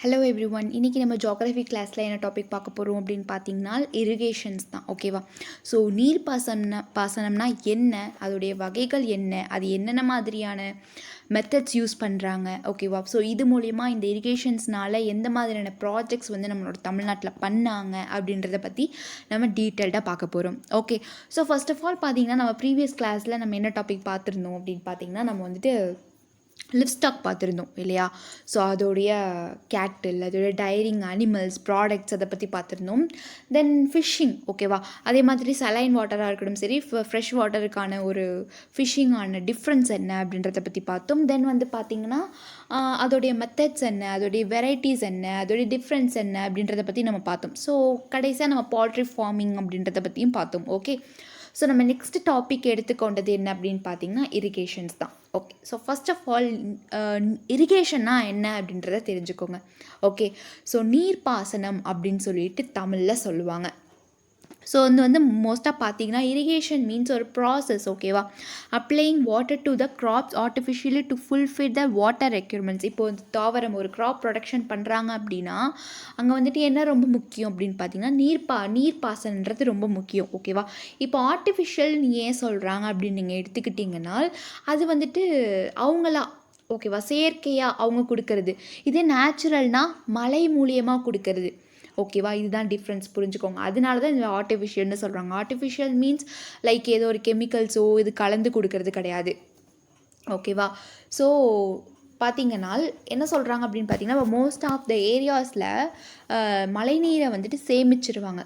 Hello every one. இன்றைக்கி நம்ம geography கிளாஸில் என்ன டாபிக் பார்க்க போகிறோம் அப்படின்னு பார்த்தீங்கன்னா இரிகேஷன்ஸ் தான். ஓகேவா? ஸோ பாசனம்னா என்ன, அதோடைய வகைகள் என்ன, அது என்னென்ன மாதிரியான மெத்தட்ஸ் யூஸ் பண்ணுறாங்க, ஓகேவா? ஸோ இது மூலிமா இந்த இரிகேஷன்ஸ்னால எந்த மாதிரியான ப்ராஜெக்ட்ஸ் வந்து நம்மளோட தமிழ்நாட்டில் பண்ணாங்க அப்படின்றத பற்றி நம்ம டீட்டெயில்டாக பார்க்க போகிறோம். Okay, so first of all பார்த்தீங்கன்னா நம்ம ப்ரீவியஸ் கிளாஸில் நம்ம என்ன டாபிக் பார்த்துருந்தோம் அப்படின்னு பார்த்தீங்கன்னா நம்ம வந்துட்டு லிவ்ஸ்டாக் பார்த்துருந்தோம் இல்லையா? ஸோ அதோடைய கேட்டில், அதோடைய டைரிங் அனிமல்ஸ், ப்ராடக்ட்ஸ் அதை பற்றி பார்த்துருந்தோம். தென் ஃபிஷ்ஷிங், ஓகேவா? அதே மாதிரி சலைன் வாட்டராக இருக்கட்டும் சரி, ஃப்ரெஷ் வாட்டருக்கான ஒரு ஃபிஷ்ஷிங்கான டிஃப்ரென்ஸ் என்ன அப்படின்றத பற்றி பார்த்தோம். தென் வந்து பார்த்திங்கன்னா அதோடைய மெத்தட்ஸ் என்ன, அதோடைய வெரைட்டிஸ் என்ன, அதோடைய டிஃப்ரென்ஸ் என்ன அப்படின்றத பற்றி நம்ம பார்த்தோம். ஸோ கடைசியாக நம்ம பால்ட்ரி ஃபார்மிங் அப்படின்றத பற்றியும் பார்த்தோம். ஓகே, ஸோ நம்ம நெக்ஸ்ட் டாபிக் எடுத்துக்கொண்டது என்ன அப்படின்னு பார்த்தீங்கன்னா இரிகேஷன்ஸ் தான். Okay, so first of all இரிகேஷன்னா என்ன அப்படின்றத தெரிஞ்சுக்கோங்க. ஓகே, ஸோ நீர்ப்பாசனம் அப்படின்னு சொல்லிட்டு தமிழில் சொல்லுவாங்க. ஸோ வந்து மோஸ்ட்டாக பார்த்தீங்கன்னா இரிகேஷன் மீன்ஸ் ஒரு ப்ராசஸ், ஓகேவா? Applying water to the crops artificially to fulfil the water requirements. இப்போ வந்து தாவரம் ஒரு க்ராப் ப்ரொடக்ஷன் பண்ணுறாங்க அப்படின்னா அங்கே வந்துட்டு என்ன ரொம்ப முக்கியம் அப்படின்னு பார்த்தீங்கன்னா நீர்ப்பாசனன்றது ரொம்ப முக்கியம், ஓகேவா? இப்போ ஆர்டிஃபிஷியல் ஏன் சொல்கிறாங்க அப்படின்னு நீங்கள் எடுத்துக்கிட்டிங்கன்னா அது வந்துட்டு அவங்களா, ஓகேவா, செயற்கையாக அவங்க கொடுக்கறது. இதே நேச்சுரல்னால் மழை மூலியமாக கொடுக்கறது, ஓகேவா? இதுதான் டிஃப்ரென்ஸ், புரிஞ்சுக்கோங்க. அதனால தான் இந்த ஆர்டிஃபிஷியல்னு சொல்கிறாங்க. ஆர்டிஃபிஷியல் மீன்ஸ் லைக் ஏதோ ஒரு கெமிக்கல்ஸோ இது கலந்து கொடுக்கறது கிடையாது, ஓகேவா? ஸோ பார்த்திங்கன்னா என்ன சொல்கிறாங்க அப்படின்னு பார்த்தீங்கன்னா மோஸ்ட் ஆஃப் த ஏரியாஸில் மழைநீரை வந்துட்டு சேமிச்சிருவாங்க.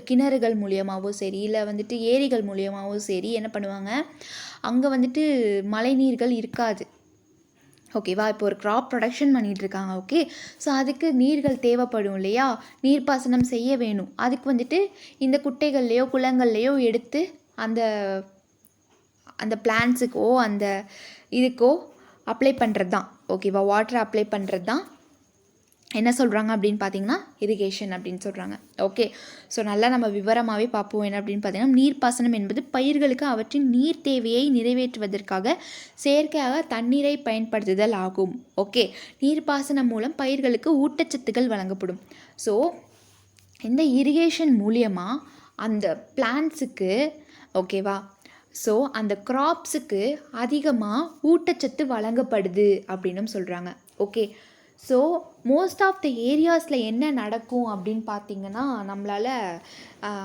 கிணறுகள் மூலியமாகவோ சரி, இல்லை வந்துட்டு ஏரிகள் மூலியமாகவோ சரி, என்ன பண்ணுவாங்க, அங்கே வந்துட்டு மழைநீர்கள் இருக்காது, ஓகேவா? இப்போ ஒரு க்ராப் ப்ரொடக்ஷன் பண்ணிகிட்ருக்காங்க, ஓகே. ஸோ அதுக்கு நீர்கள் தேவைப்படும் இல்லையா? நீர்ப்பாசனம் செய்ய வேணும். அதுக்கு வந்துட்டு இந்த குட்டைகள்லையோ குளங்கள்லையோ எடுத்து அந்த அந்த பிளான்ஸுக்கோ அந்த இதுக்கோ அப்ளை பண்ணுறது தான், ஓகேவா? வாட்டரை அப்ளை பண்ணுறது தான் என்ன சொல்கிறாங்க அப்படின்னு பார்த்தீங்கன்னா இரிகேஷன் அப்படின்னு சொல்கிறாங்க. ஓகே, ஸோ நல்லா நம்ம விவரமாகவே பார்ப்போம். என்ன அப்படின்னு பார்த்தீங்கன்னா நீர்ப்பாசனம் என்பது பயிர்களுக்கு அவற்றின் நீர் தேவையை நிறைவேற்றுவதற்காக செயற்கையாக தண்ணீரை பயன்படுத்துதல் ஆகும். ஓகே, நீர்ப்பாசனம் மூலம் பயிர்களுக்கு ஊட்டச்சத்துக்கள் வழங்கப்படும். ஸோ இந்த இரிகேஷன் மூலியமாக அந்த பிளான்ட்ஸுக்கு, ஓகேவா, ஸோ அந்த கிராப்ஸுக்கு அதிகமாக ஊட்டச்சத்து வழங்கப்படுது அப்படின்னும் சொல்கிறாங்க. Okay, so most of the ஏரியாஸில் என்ன நடக்கும் அப்படின்னு பார்த்திங்கன்னா நம்மளால்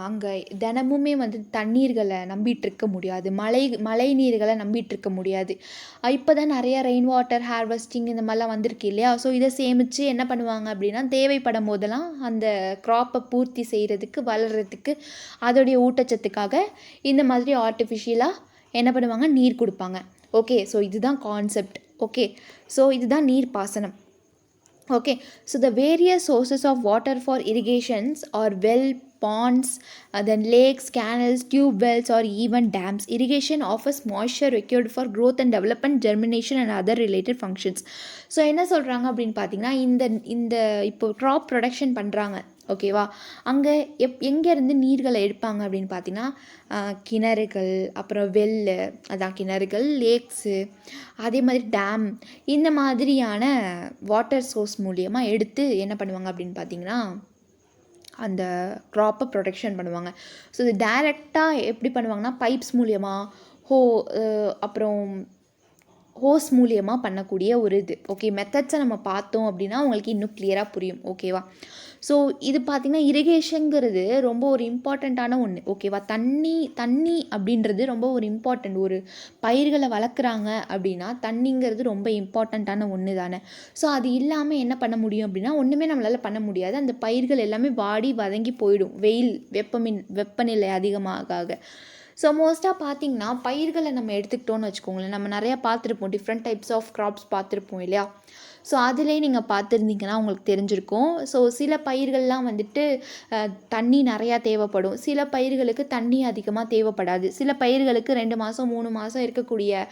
அங்கே தினமுமே வந்து தண்ணீர்களை நம்பிகிட்ருக்க முடியாது, மழை நீர்களை நம்பிகிட்ருக்க முடியாது. இப்போ தான் நிறைய ரெயின் வாட்டர் ஹார்வெஸ்டிங் இந்த மாதிரிலாம் வந்திருக்கு இல்லையா? ஸோ இதை சேமித்து என்ன பண்ணுவாங்க அப்படின்னா தேவைப்படும் போதெல்லாம் அந்த க்ராப்பை பூர்த்தி செய்கிறதுக்கு, வளர்கிறதுக்கு, அதோடைய ஊட்டச்சத்துக்காக இந்த மாதிரி ஆர்டிஃபிஷியலாக என்ன பண்ணுவாங்க, நீர் கொடுப்பாங்க. ஓகே, ஸோ இதுதான் கான்செப்ட். ஓகே, ஸோ இதுதான் நீர் பாசனம். Okay, so the various sources of water for irrigations are well, ponds, then lakes, canals, tube wells or even dams. Irrigation offers moisture required for growth and development, germination and other related functions. So என்ன சொல்கிறாங்க அப்படின்னு பார்த்தீங்கன்னா இந்த இப்போ graph production பண்ணுறாங்க, ஓகேவா? அங்கே எங்கேருந்து நீர்களை எடுப்பாங்க அப்படின்னு பார்த்தீங்கன்னா கிணறுகள், அப்புறம் வெள்ளு, அதான் கிணறுகள், லேக்ஸு, அதே மாதிரி டேம், இந்த மாதிரியான வாட்டர் சோர்ஸ் மூலியமாக எடுத்து என்ன பண்ணுவாங்க அப்படின்னு பார்த்தீங்கன்னா அந்த க்ராப்பை ப்ரொடக்ஷன் பண்ணுவாங்க. ஸோ இது டைரெக்டாக எப்படி பண்ணுவாங்கன்னா பைப்ஸ் மூலியமாக, அப்புறம் ஹோஸ் மூலியமாக பண்ணக்கூடிய ஒரு இது. ஓகே, மெத்தட்ஸை நம்ம பார்த்தோம் அப்படின்னா உங்களுக்கு இன்னும் கிளியராக புரியும், ஓகேவா? ஸோ இது பார்த்திங்கன்னா இரிகேஷனுங்கிறது ரொம்ப ஒரு இம்பார்ட்டண்ட்டான ஒன்று, ஓகேவா? தண்ணி அப்படின்றது ரொம்ப ஒரு இம்பார்ட்டண்ட். ஒரு பயிர்களை வளர்க்குறாங்க அப்படின்னா தண்ணிங்கிறது ரொம்ப இம்பார்ட்டண்ட்டான ஒன்று தானே. ஸோ அது இல்லாமல் என்ன பண்ண முடியும் அப்படின்னா ஒன்றுமே நம்மளால் பண்ண முடியாது. அந்த பயிர்கள் எல்லாமே வாடி வதங்கி போயிடும் வெப்பநிலை அதிகமாக. ஸோ மோஸ்ட்டாக பார்த்திங்கன்னா பயிர்களை நம்ம எடுத்துக்கிட்டோன்னு வச்சுக்கோங்களேன், நம்ம நிறையா பார்த்துருப்போம், டிஃப்ரெண்ட் டைப்ஸ் ஆஃப் க்ராப்ஸ் பார்த்துருப்போம் இல்லையா? ஸோ அதிலே நீங்கள் பார்த்துருந்தீங்கன்னா உங்களுக்கு தெரிஞ்சிருக்கும். ஸோ சில பயிர்கள்லாம் வந்துட்டு தண்ணி நிறையா தேவைப்படும், சில பயிர்களுக்கு தண்ணி அதிகமாக தேவைப்படாது, சில பயிர்களுக்கு 2 மாதம் 3 மாதம் இருக்கக்கூடிய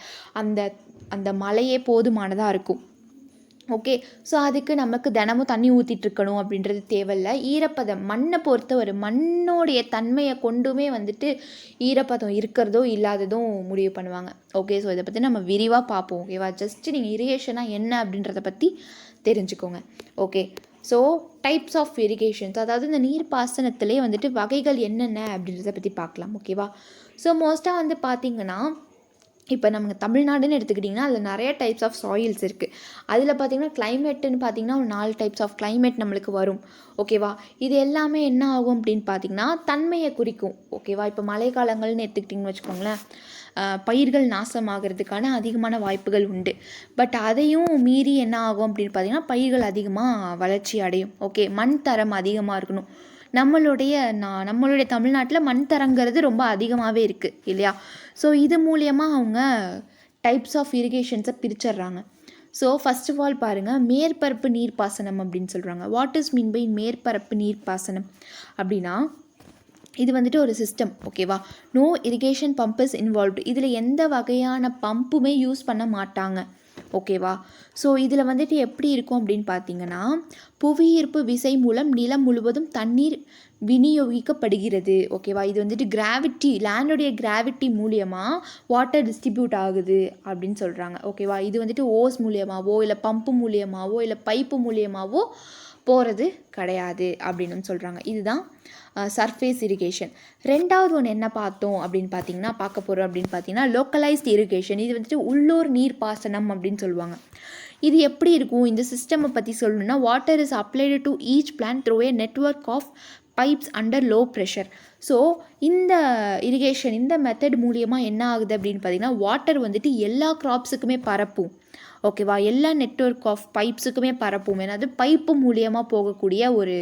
அந்த மழையே போதுமானதாக இருக்கும். ஓகே, ஸோ அதுக்கு நமக்கு தினமும் தண்ணி ஊற்றிட்டுருக்கணும் அப்படின்றது தேவையில்லை. ஈரப்பதம், மண்ணை பொறுத்த ஒரு மண்ணோடைய தன்மையை கொண்டுமே வந்துட்டு ஈரப்பதம் இருக்கிறதோ இல்லாததும் முடிவு பண்ணுவாங்க. ஓகே, ஸோ இதை பற்றி நம்ம விரிவாக பார்ப்போம், ஓகேவா? ஜஸ்ட்டு நீங்கள் இரிகேஷனாக என்ன அப்படின்றத பற்றி தெரிஞ்சுக்கோங்க. Okay, so types of irrigations, அதாவது இந்த நீர்ப்பாசனத்திலே வந்துட்டு வகைகள் என்னென்ன அப்படின்றத பற்றி பார்க்கலாம். ஓகேவா? ஸோ மோஸ்ட்டாக வந்து பார்த்திங்கன்னா, இப்போ நம்ம தமிழ்நாடுன்னு எடுத்துக்கிட்டிங்கன்னா அதில் நிறைய டைப்ஸ் ஆஃப் சாயில்ஸ் இருக்குது. அதில் பார்த்திங்கன்னா கிளைமேட்டுன்னு பார்த்திங்கன்னா ஒரு 4 டைப்ஸ் ஆஃப் கிளைமேட் நம்மளுக்கு வரும். ஓகேவா? இது எல்லாமே என்ன ஆகும் அப்படின்னு பார்த்திங்கன்னா தன்மையை குறிக்கும். ஓகேவா? இப்போ மழைக்காலங்கள்னு எடுத்துக்கிட்டிங்கன்னு வச்சுக்கோங்களேன், பயிர்கள் நாசமாகிறதுக்கான அதிகமான வாய்ப்புகள் உண்டு. பட் அதையும் மீறி என்ன ஆகும் அப்படின்னு பார்த்திங்கன்னா பயிர்கள் அதிகமாக வளர்ச்சி அடையும். ஓகே, மண் தரம் அதிகமாக இருக்கணும். நம்மளுடைய தமிழ்நாட்டில் மண் தரங்கிறது ரொம்ப அதிகமாகவே இருக்குது இல்லையா? ஸோ இது மூலியமாக அவங்க டைப்ஸ் ஆஃப் இரிகேஷன்ஸை பிரிச்சிடுறாங்க. ஸோ ஃபர்ஸ்ட் ஆஃப் ஆல் பாருங்கள், மேற்பரப்பு நீர்ப்பாசனம் அப்படின்னு சொல்கிறாங்க. வாட் இஸ் மீன் பை மேற்பரப்பு நீர்ப்பாசனம் அப்படின்னா, இது வந்துட்டு ஒரு சிஸ்டம். ஓகேவா? No irrigation pump is involved. இதில் எந்த வகையான பம்புமே யூஸ் பண்ண மாட்டாங்க. ஓகேவா? ஸோ இதில் வந்துட்டு எப்படி இருக்கும் அப்படின்னு பார்த்தீங்கன்னா, புவியீர்ப்பு விசை மூலம் நிலம் முழுவதும் தண்ணீர் விநியோகிக்கப்படுகிறது. ஓகேவா? இது வந்துட்டு கிராவிட்டி, லேண்டுடைய கிராவிட்டி மூலியமாக வாட்டர் டிஸ்ட்ரிபியூட் ஆகுது அப்படின்னு சொல்கிறாங்க. ஓகேவா? இது வந்துட்டு ஓஸ் மூலியமாகவோ இல்லை பம்பு மூலியமாகவோ இல்லை பைப்பு மூலியமாகவோ போகிறது கிடையாது அப்படின்னு சொல்கிறாங்க. இதுதான் சர்ஃபேஸ் இரிகேஷன். ரெண்டாவது ஒன்று என்ன பார்த்தோம் அப்படின்னு பார்க்க போகிறோம் அப்படின்னு பார்த்தீங்கன்னா லோக்கலைஸ்ட் இரிகேஷன். இது வந்துட்டு உள்ளூர் நீர்ப்பாசனம் அப்படின்னு சொல்லுவாங்க. இது எப்படி இருக்கும்? இந்த சிஸ்டமை பற்றி சொல்லணும்னா, water is applied to each plant through a network of pipes under low pressure. So இந்த இரிகேஷன், இந்த மெத்தட் மூலியமாக என்ன ஆகுது அப்படின்னு பார்த்தீங்கன்னா, வாட்டர் வந்துட்டு எல்லா க்ராப்ஸுக்குமே பரப்பும். ஓகேவா? எல்லா நெட்வொர்க் ஆஃப் பைப்ஸுக்குமே பரப்பும். ஏன்னா அது பைப்பு மூலியமாக போகக்கூடிய ஒரு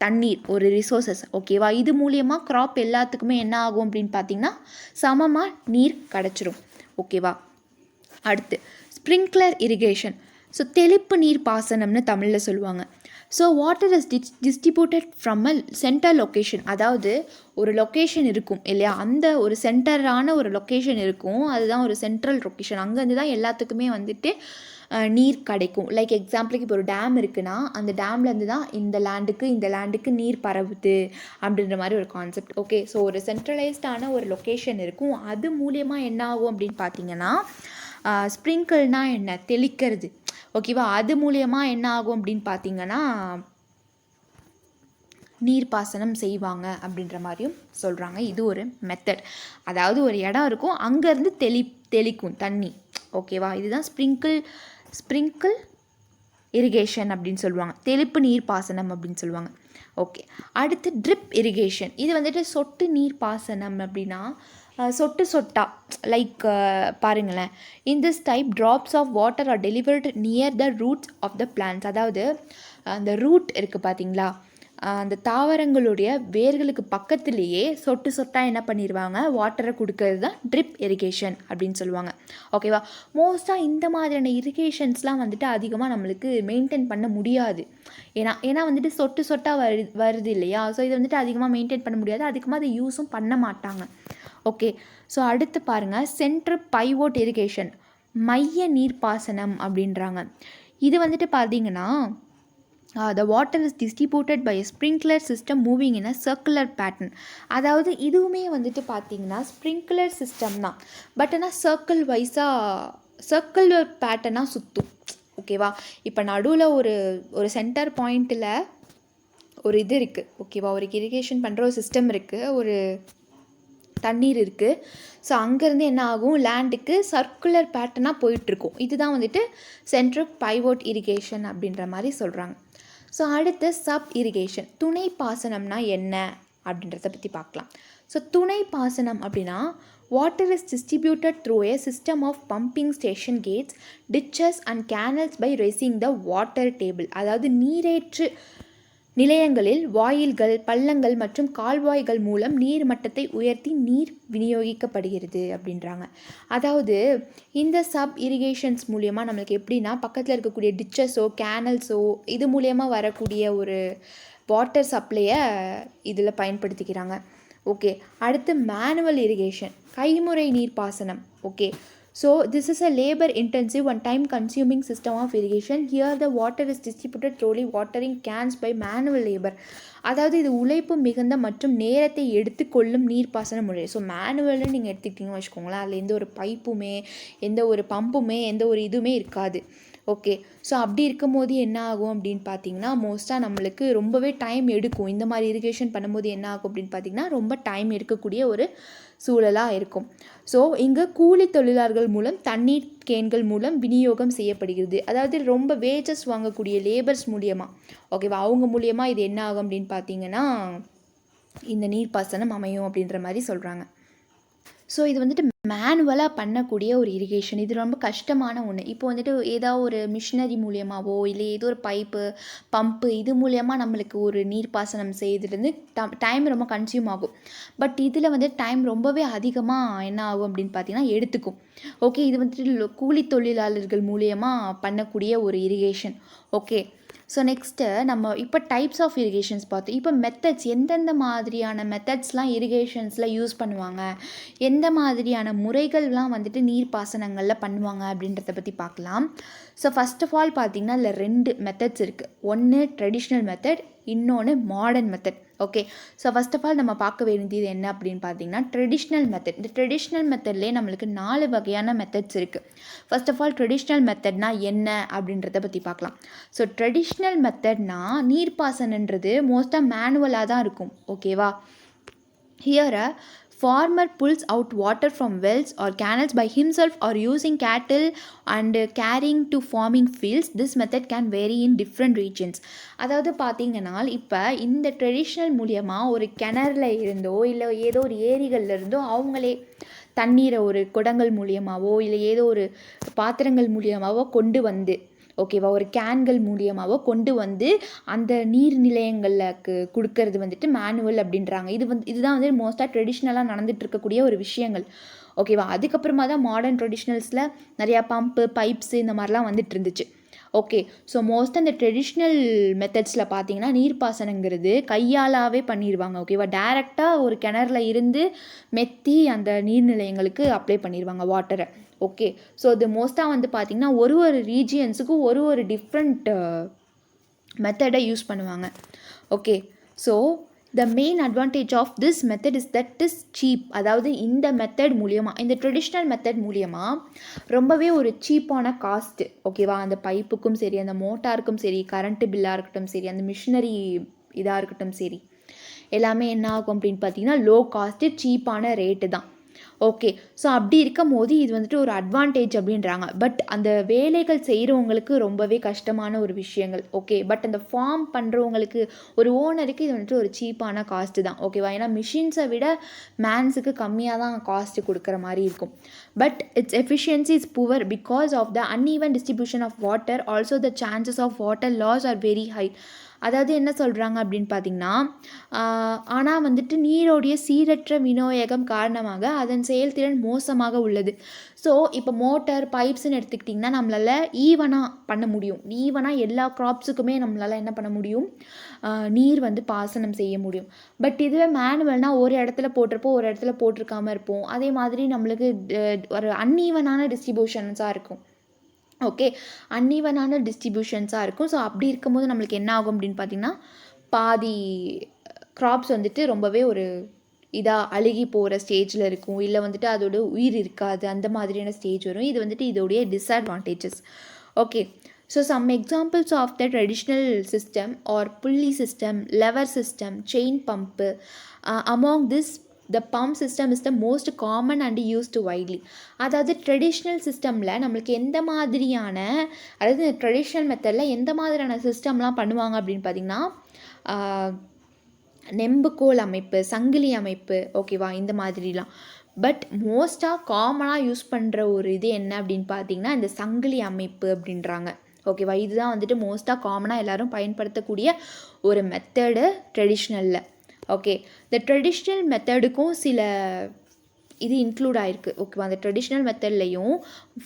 தண்ணீர், ஒரு ரிசோர்ஸஸ். ஓகேவா? இது மூலியமாக க்ராப் எல்லாத்துக்குமே என்ன ஆகும் அப்படின்னு பார்த்தீங்கன்னா சமமாக நீர் கிடச்சிரும். ஓகேவா? அடுத்து ஸ்ப்ரிங்க்லர் இரிகேஷன். ஸோ தெளிப்பு நீர் பாசனம்னு தமிழில் சொல்லுவாங்க. So water is distributed from a centre location. அதாவது ஒரு லொக்கேஷன் இருக்கும் இல்லையா, அந்த ஒரு சென்டரான ஒரு லொக்கேஷன் இருக்கும், அதுதான் ஒரு சென்ட்ரல் லொக்கேஷன். அங்கேருந்து தான் எல்லாத்துக்குமே வந்துட்டு நீர் கிடைக்கும். லைக் எக்ஸாம்பிளுக்கு இப்போ ஒரு டேம் இருக்குன்னா, அந்த டேம்லேருந்து தான் இந்த லேண்டுக்கு நீர் பரவுது அப்படின்ற மாதிரி ஒரு கான்செப்ட். ஓகே, ஸோ ஒரு சென்ட்ரலைஸ்டான ஒரு லொக்கேஷன் இருக்கும். அது மூலியமாக என்ன ஆகும் அப்படின்னு பார்த்தீங்கன்னா, ஸ்ப்ரிங்கிள்னா என்ன, தெளிக்கிறது. ஓகேவா? அது மூலியமாக என்ன ஆகும் அப்படின்னு பார்த்தீங்கன்னா நீர்ப்பாசனம் செய்வாங்க அப்படின்ற மாதிரியும் சொல்கிறாங்க. இது ஒரு மெத்தட். அதாவது ஒரு இடம் இருக்கும், அங்கேருந்து தெளிக்கும் தண்ணி. ஓகேவா? இதுதான் ஸ்ப்ரிங்கிள் இரிகேஷன் அப்படின்னு சொல்லுவாங்க. தெளிப்பு நீர்ப்பாசனம் அப்படின்னு சொல்லுவாங்க. ஓகே, அடுத்து ட்ரிப் இரிகேஷன். இது வந்துட்டு சொட்டு நீர்ப்பாசனம். அப்படின்னா சொட்டு சொட்டா, லைக் பாருங்களேன், in this type drops of water are delivered near the roots of the plants. அதாவது அந்த ரூட் இருக்குது பார்த்தீங்களா, அந்த தாவரங்களுடைய வேர்களுக்கு பக்கத்துலேயே சொட்டு சொட்டாக என்ன பண்ணிடுவாங்க, வாட்டரை கொடுக்கறது தான் ட்ரிப் இரிகேஷன் அப்படின்னு சொல்லுவாங்க. ஓகேவா? மோஸ்ட்டாக இந்த மாதிரியான இரிகேஷன்ஸ்லாம் வந்துட்டு அதிகமாக நம்மளுக்கு மெயின்டைன் பண்ண முடியாது. ஏன்னா வந்துட்டு சொட்டு சொட்டாக வருது இல்லையா? ஸோ இதை வந்துட்டு அதிகமாக மெயின்டைன் பண்ண முடியாது, அதிகமாக அதை யூஸும் பண்ண மாட்டாங்க. ஓகே, ஸோ அடுத்து பாருங்கள், சென்ட்ரல் பைவோட் இரிகேஷன், மைய நீர்ப்பாசனம் அப்படின்றாங்க. இது வந்துட்டு பார்த்தீங்கன்னா, the water is distributed by a sprinkler system moving in a circular pattern. அதாவது இதுவுமே வந்துட்டு பார்த்தீங்கன்னா ஸ்ப்ரிங்க்லர் சிஸ்டம் தான், பட் ஆனால் சர்க்குலர் பேட்டர்னாக சுற்றும். ஓகேவா? இப்போ நடுவில் ஒரு சென்டர் பாயிண்ட்டில் ஒரு இது இருக்குது. ஓகேவா? ஒரு இரிகேஷன் பண்ணுற ஒரு சிஸ்டம் இருக்குது, ஒரு தண்ணீர் இருக்குது. ஸோ அங்கேருந்து என்ன ஆகும், லேண்டுக்கு சர்க்குலர் பேட்டர்னாக போயிட்டுருக்கும். இதுதான் வந்துட்டு சென்ட்ரல் பைவோட் இரிகேஷன் அப்படின்ற மாதிரி சொல்கிறாங்க. ஸோ அடுத்து சப் இரிகேஷன், துணை பாசனம்னா என்ன அப்படின்றத பற்றி பார்க்கலாம். ஸோ துணை பாசனம் அப்படின்னா, water is distributed through a system of pumping station gates, ditches and canals by raising the water table. அதாவது நீரேற்று நிலையங்களில் வாயில்கள், பள்ளங்கள் மற்றும் கால்வாய்கள் மூலம் நீர் மட்டத்தை உயர்த்தி நீர் விநியோகிக்கப்படுகிறது அப்படின்றாங்க. அதாவது இந்த சப் இரிகேஷன்ஸ் மூலியமாக நம்மளுக்கு எப்படின்னா, பக்கத்தில் இருக்கக்கூடிய டிச்சஸோ கேனல்ஸோ இது மூலியமாக வரக்கூடிய ஒரு வாட்டர் சப்ளையை இதில் பயன்படுத்திக்கிறாங்க. ஓகே, அடுத்து மேனுவல் இரிகேஷன், கைமுறை நீர்ப்பாசனம். Okay, so this is a labor intensive and time consuming system of irrigation. Here the water is distributed through watering cans by manual labor. அதாவது இது உழைப்பு மிகுந்த மற்றும் நேரத்தை எடுத்துக்கொள்ளும் நீர்ப்பாசன முறை. ஸோ மேனுவல்னு நீங்கள் எடுத்துக்கிட்டிங்கன்னு வச்சுக்கோங்களேன், அதில் எந்த ஒரு பைப்புமே, எந்த ஒரு பம்புமே, எந்த ஒரு இதுவுமே இருக்காது. ஓகே. ஸோ அப்படி இருக்கும்போது என்ன ஆகும் அப்படின்னு பார்த்தீங்கன்னா, மோஸ்ட்டாக நம்மளுக்கு ரொம்பவே டைம் எடுக்கும். இந்த மாதிரி இரிகேஷன் பண்ணும்போது என்ன ஆகும் அப்படின்னு பார்த்தீங்கன்னா, ரொம்ப டைம் எடுக்கக்கூடிய ஒரு சூழலாக இருக்கும். ஸோ இங்கே கூலி தொழிலாளர்கள் மூலம் தண்ணீர் கேன்கள் மூலம் விநியோகம் செய்யப்படுகிறது. அதாவது ரொம்ப வேஜஸ் வாங்கக்கூடிய லேபர்ஸ் மூலியமாக, ஓகேவா, அவங்க மூலியமாக இது என்ன ஆகும் அப்படின்னு பார்த்தீங்கன்னா இந்த நீர்ப்பாசனம் அமையும் அப்படின்ற மாதிரி சொல்கிறாங்க. ஸோ இது வந்துட்டு மேனுவலாக பண்ணக்கூடிய ஒரு இரிகேஷன். இது ரொம்ப கஷ்டமான ஒன்று. இப்போ வந்துட்டு ஏதாவது ஒரு மிஷினரி மூலியமாகவோ இல்லை ஏதோ ஒரு பைப்பு பம்பு இது மூலியமாக நம்மளுக்கு ஒரு நீர்ப்பாசனம் செய்யறதுலேருந்து டைம் ரொம்ப கன்சியூம் ஆகும். பட் இதில் வந்து டைம் ரொம்பவே அதிகமாக என்ன ஆகும் அப்படின்னு பார்த்தீங்கன்னா எடுத்துக்கும். ஓகே, இது வந்துட்டு கூலி தொழிலாளர்கள் மூலியமாக பண்ணக்கூடிய ஒரு இரிகேஷன். ஓகே, ஸோ நெக்ஸ்ட்டு நம்ம இப்போ டைப்ஸ் ஆஃப் இரிகேஷன்ஸ் பார்த்தோம். இப்போ மெத்தட்ஸ், எந்தெந்த மாதிரியான மெத்தட்ஸ்லாம் இரிகேஷன்ஸில் யூஸ் பண்ணுவாங்க, எந்த மாதிரியான முறைகள்லாம் வந்துட்டு நீர்ப்பாசனங்களில் பண்ணுவாங்க அப்படின்றத பற்றி பார்க்கலாம். ஸோ ஃபஸ்ட் ஆஃப் ஆல் பார்த்திங்கன்னா இல்லை 2 மெத்தட்ஸ் இருக்குது. ஒன்று ட்ரெடிஷ்னல் மெத்தட், இன்னொன்று modern method. Okay, so first of all நம்ம பார்க்க வேண்டியது என்ன அப்படின்னு பார்த்தீங்கன்னா ட்ரெடிஷ்னல் மெத்தட். இந்த ட்ரெடிஷ்னல் மெத்தட்லேயே நம்மளுக்கு 4 வகையான மெத்தட்ஸ் இருக்குது. ஃபஸ்ட் ஆஃப் ஆல் ட்ரெடிஷ்னல் மெத்தட்னா என்ன அப்படின்றத பற்றி பார்க்கலாம். ஸோ ட்ரெடிஷ்னல் மெத்தட்னா நீர்ப்பாசனன்றது மோஸ்ட்டாக மேனுவலாக தான் இருக்கும். ஓகேவா, here farmer pulls out water from wells or canals by himself or using cattle and carrying to farming fields. This method can vary in different regions. அதாவது பார்த்தீங்கன்னா இப்போ இந்த ட்ரெடிஷ்னல் மூலியமாக ஒரு கிணறுல இருந்தோ இல்லை ஏதோ ஒரு ஏரிகளில் இருந்தோ அவங்களே தண்ணீரை ஒரு குடங்கள் மூலியமாகவோ இல்லை ஏதோ ஒரு பாத்திரங்கள் மூலியமாகவோ கொண்டு வந்து, ஓகேவா, ஒரு கேன்கள் மூலியமாகவோ கொண்டு வந்து அந்த நீர் நிலையங்களுக்கு கொடுக்கறது வந்துட்டு மேனுவல் அப்படின்றாங்க. இதுதான் வந்து மோஸ்ட்டாக ட்ரெடிஷ்னலாக நடந்துட்டு இருக்கக்கூடிய ஒரு விஷயங்கள். ஓகேவா, அதுக்கப்புறமா தான் மாடர்ன் ட்ரெடிஷ்னல்ஸில் நிறையா பம்பு பைப்ஸு இந்த மாதிரிலாம் வந்துட்டு இருந்துச்சு. ஓகே, ஸோ மோஸ்ட்டாக இந்த ட்ரெடிஷ்னல் மெத்தட்ஸில் பார்த்தீங்கன்னா நீர்ப்பாசனங்கிறது கையாலாகவே பண்ணிடுவாங்க. ஓகேவா, டைரெக்டாக ஒரு கிணறுல இருந்து மெத்தி அந்த நீர்நிலையங்களுக்கு அப்ளை பண்ணிடுவாங்க வாட்டரை. ஓகே, ஸோ இது மோஸ்ட்டாக வந்து பார்த்திங்கன்னா ஒரு ரீஜியன்ஸுக்கும் ஒரு டிஃப்ரெண்ட் மெத்தடை யூஸ் பண்ணுவாங்க. Okay, so the main advantage of this method is that is cheap. அதாவது இந்த மெத்தட் மூலியமாக, இந்த ட்ரெடிஷ்னல் மெத்தட் மூலியமாக ரொம்பவே ஒரு சீப்பான காஸ்ட்டு. ஓகேவா, அந்த பைப்புக்கும் சரி, அந்த மோட்டாருக்கும் சரி, கரண்ட்டு பில்லாக இருக்கட்டும் சரி, அந்த மிஷினரி இதாக இருக்கட்டும் சரி, எல்லாமே என்ன ஆகும் அப்படின்னு பார்த்தீங்கன்னா லோ காஸ்ட்டு சீப்பான ரேட்டு தான். ஓகே, ஸோ அப்படி இருக்கும் போது இது வந்துட்டு ஒரு அட்வான்டேஜ் அப்படின்றாங்க. பட் அந்த வேலைகள் செய்கிறவங்களுக்கு ரொம்பவே கஷ்டமான ஒரு விஷயங்கள். ஓகே, பட் அந்த ஃபார்ம் பண்ணுறவங்களுக்கு, ஒரு ஓனருக்கு இது வந்துட்டு ஒரு சீப்பான காஸ்ட்டு தான். ஓகேவா, ஏன்னா மிஷின்ஸை விட மேன்ஸுக்கு கம்மியாக தான் காஸ்ட்டு கொடுக்குற மாதிரி இருக்கும். But its efficiency is poor because of the uneven distribution of water. Also the chances of water loss are very high. அதாவது என்ன சொல்கிறாங்க அப்படின்னு பார்த்தீங்கன்னா, ஆனால் வந்துட்டு நீரோடைய சீரற்ற விநியோகம் காரணமாக அதன் செயல்திறன் மோசமாக உள்ளது. ஸோ இப்போ மோட்டார் பைப்ஸ்ன்னு எடுத்துக்கிட்டிங்கன்னா நம்மளால் ஈவனாக பண்ண முடியும். ஈவனாக எல்லா க்ராப்ஸுக்குமே நம்மளால் என்ன பண்ண முடியும், நீர் வந்து பாசனம் செய்ய முடியும். பட் இதுவே மேனுவல்னால் ஒரு இடத்துல போட்டிருப்போம், ஒரு இடத்துல போட்டிருக்காமல் இருப்போம். அதே மாதிரி நம்மளுக்கு ஒரு அன்ஈவனான டிஸ்ட்ரிபியூஷன்ஸாக இருக்கும். ஓகே, அன்ஈவனான டிஸ்ட்ரிபியூஷன்ஸாக இருக்கும். ஸோ அப்படி இருக்கும்போது நம்மளுக்கு என்ன ஆகும் அப்படின்னு பார்த்திங்கன்னா பாதி க்ராப்ஸ் வந்துட்டு ரொம்பவே ஒரு இதாக அழுகி போகிற ஸ்டேஜில் இருக்கும், இல்லை வந்துட்டு அதோட உயிர் இருக்காது, அந்த மாதிரியான ஸ்டேஜ் வரும். இது வந்துட்டு இதோடைய disadvantages. Okay, so some examples of the traditional system are pulley system, lever system, chain pump. Among this the pump system is the most common and used widely. அதாவது ட்ரெடிஷ்னல் சிஸ்டமில் நம்மளுக்கு எந்த மாதிரியான, அதாவது ட்ரெடிஷ்னல் மெத்தடில் எந்த மாதிரியான சிஸ்டம்லாம் பண்ணுவாங்க அப்படின்னு பார்த்திங்கன்னா நெம்புகோல் அமைப்பு, சங்கிலி அமைப்பு, ஓகேவா, இந்த மாதிரிலாம். பட் மோஸ்ட்டாக காமனாக யூஸ் பண்ணுற ஒரு இது என்ன அப்படின்னு பார்த்தீங்கன்னா இந்த சங்கிலி அமைப்பு அப்படின்றாங்க. ஓகேவா, இதுதான் வந்துட்டு மோஸ்ட்டாக காமனாக எல்லோரும் பயன்படுத்தக்கூடிய ஒரு மெத்தடு ட்ரெடிஷ்னலில். ஓகே, இந்த ட்ரெடிஷ்னல் மெத்தடுக்கும் சில இது இன்க்ளூட் ஆகிருக்கு. ஓகேவா, அந்த ட்ரெடிஷ்னல் மெத்தட்லேயும்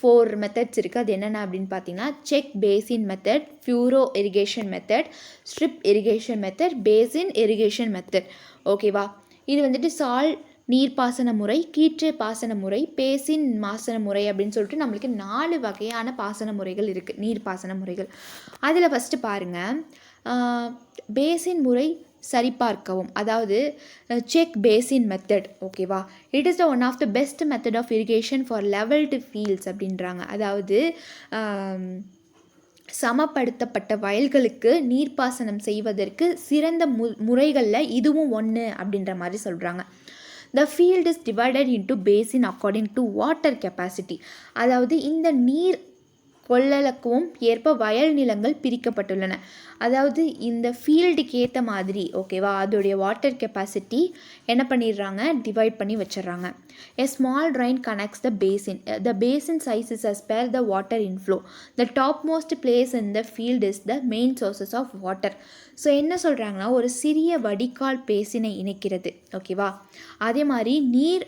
4 மெத்தட்ஸ் இருக்குது. அது என்னென்ன அப்படின்னு பார்த்தீங்கன்னா check basin method, Fiero irrigation method, strip irrigation method, basin irrigation method. ஓகேவா, இது வந்துட்டு சால் நீர்ப்பாசன முறை, கீற்று பாசன முறை, பேசின் பாசன முறை அப்படின்னு சொல்லிட்டு நம்மளுக்கு 4 வகையான பாசன முறைகள் இருக்குது, நீர்ப்பாசன முறைகள். அதில் ஃபஸ்ட்டு பாருங்கள், பேசின் முறை சரிபார்க்கவும், அதாவது செக் பேசின் மெத்தட். ஓகேவா, it is the one of the best method of irrigation for levelled fields அப்படின்றாங்க. அதாவது சமப்படுத்தப்பட்ட வயல்களுக்கு நீர்ப்பாசனம் செய்வதற்கு சிறந்த முறைகளில் இதுவும் ஒன்று அப்படின்ற மாதிரி சொல்கிறாங்க. The field is divided into basin according to water capacity. அதாவது இந்த நீர் கொள்ளளக்கும் ஏற்ப வயல் நிலங்கள் பிரிக்கப்பட்டுள்ளன. அதாவது இந்த ஃபீல்டுக்கு ஏற்ற மாதிரி ஓகேவா அதோடைய வாட்டர் கெப்பாசிட்டி என்ன பண்ணிடுறாங்க டிவைட் பண்ணி வச்சிடுறாங்க. A small drain connects the basin. The basin size is as per the water inflow. The topmost place in the field is the main sources of water. So என்ன சொல்கிறாங்கன்னா ஒரு சிறிய வடிகால் பேசினை இணைக்கிறது ஓகேவா. அதே மாதிரி நீர்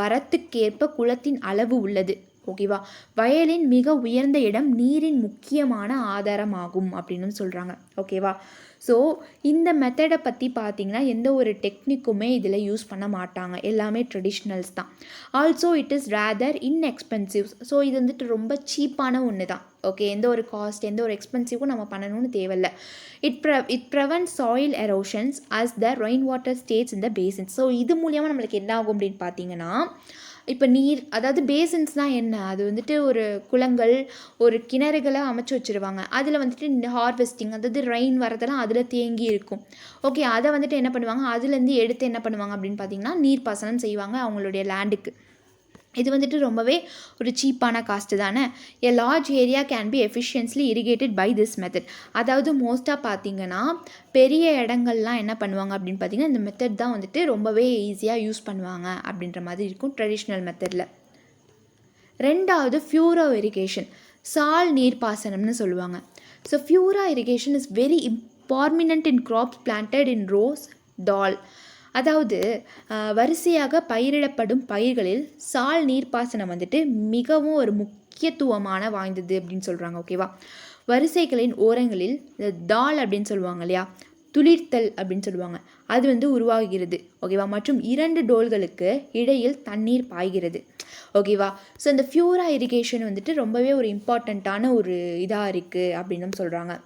வரத்துக்கேற்ப குளத்தின் அளவு உள்ளது ஓகேவா. வயலின் மிக உயர்ந்த இடம் நீரின் முக்கியமான ஆதாரமாகும் அப்படின்னு சொல்கிறாங்க ஓகேவா. ஸோ இந்த மெத்தடை பற்றி பார்த்திங்கன்னா எந்த ஒரு டெக்னிக்குமே இதில் யூஸ் பண்ண மாட்டாங்க, எல்லாமே ட்ரெடிஷ்னல்ஸ் தான். Also it is rather inexpensive. So இது வந்துட்டு ரொம்ப சீப்பான ஒன்று தான் ஓகே. எந்த ஒரு காஸ்ட் எந்த ஒரு எக்ஸ்பென்சிவும் நம்ம பண்ணணும்னு தேவையில்லை. It prevent soil erosions as the rain water states in the basins. So இது மூலியமாக நம்மளுக்கு என்ன ஆகும் அப்படின்னு பார்த்தீங்கன்னா இப்போ நீர் அதாவது பேசின்ஸ்னால் என்ன, அது வந்துட்டு ஒரு குளங்கள் ஒரு கிணறுகளை அமைச்சு வச்சுருவாங்க. அதில் வந்துட்டு இந்த ஹார்வெஸ்டிங் அதாவது ரெயின் வரதெல்லாம் அதில் தேங்கி இருக்கும் ஓகே. அதை வந்துட்டு என்ன பண்ணுவாங்க அதுலேருந்து எடுத்து என்ன பண்ணுவாங்க அப்படின்னு பார்த்தீங்கன்னா நீர்ப்பாசனம் செய்வாங்க அவங்களுடைய லேண்டுக்கு. இது வந்துட்டு ரொம்பவே ஒரு சீப்பான காஸ்ட்டு தானே. A large area can be efficiently irrigated by this method. அதாவது மோஸ்ட்டாக பார்த்திங்கன்னா பெரிய இடங்கள்லாம் என்ன பண்ணுவாங்க அப்படின்னு பார்த்திங்கன்னா இந்த மெத்தட் தான் வந்துட்டு ரொம்பவே ஈஸியாக யூஸ் பண்ணுவாங்க அப்படின்ற மாதிரி இருக்கும் ட்ரெடிஷ்னல் மெத்தடில். ரெண்டாவது ஃபியூரோ இரிகேஷன், சால் நீர்ப்பாசனம்னு சொல்லுவாங்க. So furrow irrigation is very important in crops planted in rows tall. அதாவது வரிசையாக பயிரிடப்படும் பயிர்களில் சால் நீர்ப்பாசனம் வந்துட்டு மிகவும் ஒரு முக்கியத்துவமான வாய்ந்தது அப்படின்னு சொல்கிறாங்க ஓகேவா. வரிசைகளின் ஓரங்களில் தால் அப்படின்னு சொல்லுவாங்க இல்லையா, துளிர்த்தல் அப்படின்னு சொல்லுவாங்க, அது வந்து உருவாகிறது ஓகேவா. மற்றும் 2 டோல்களுக்கு இடையில் தண்ணீர் பாய்கிறது ஓகேவா. ஸோ இந்த ஃபியூரா இரிகேஷன் வந்துட்டு ரொம்பவே ஒரு இம்பார்ட்டண்ட்டான ஒரு இதாக இருக்குது அப்படின்னு சொல்கிறாங்க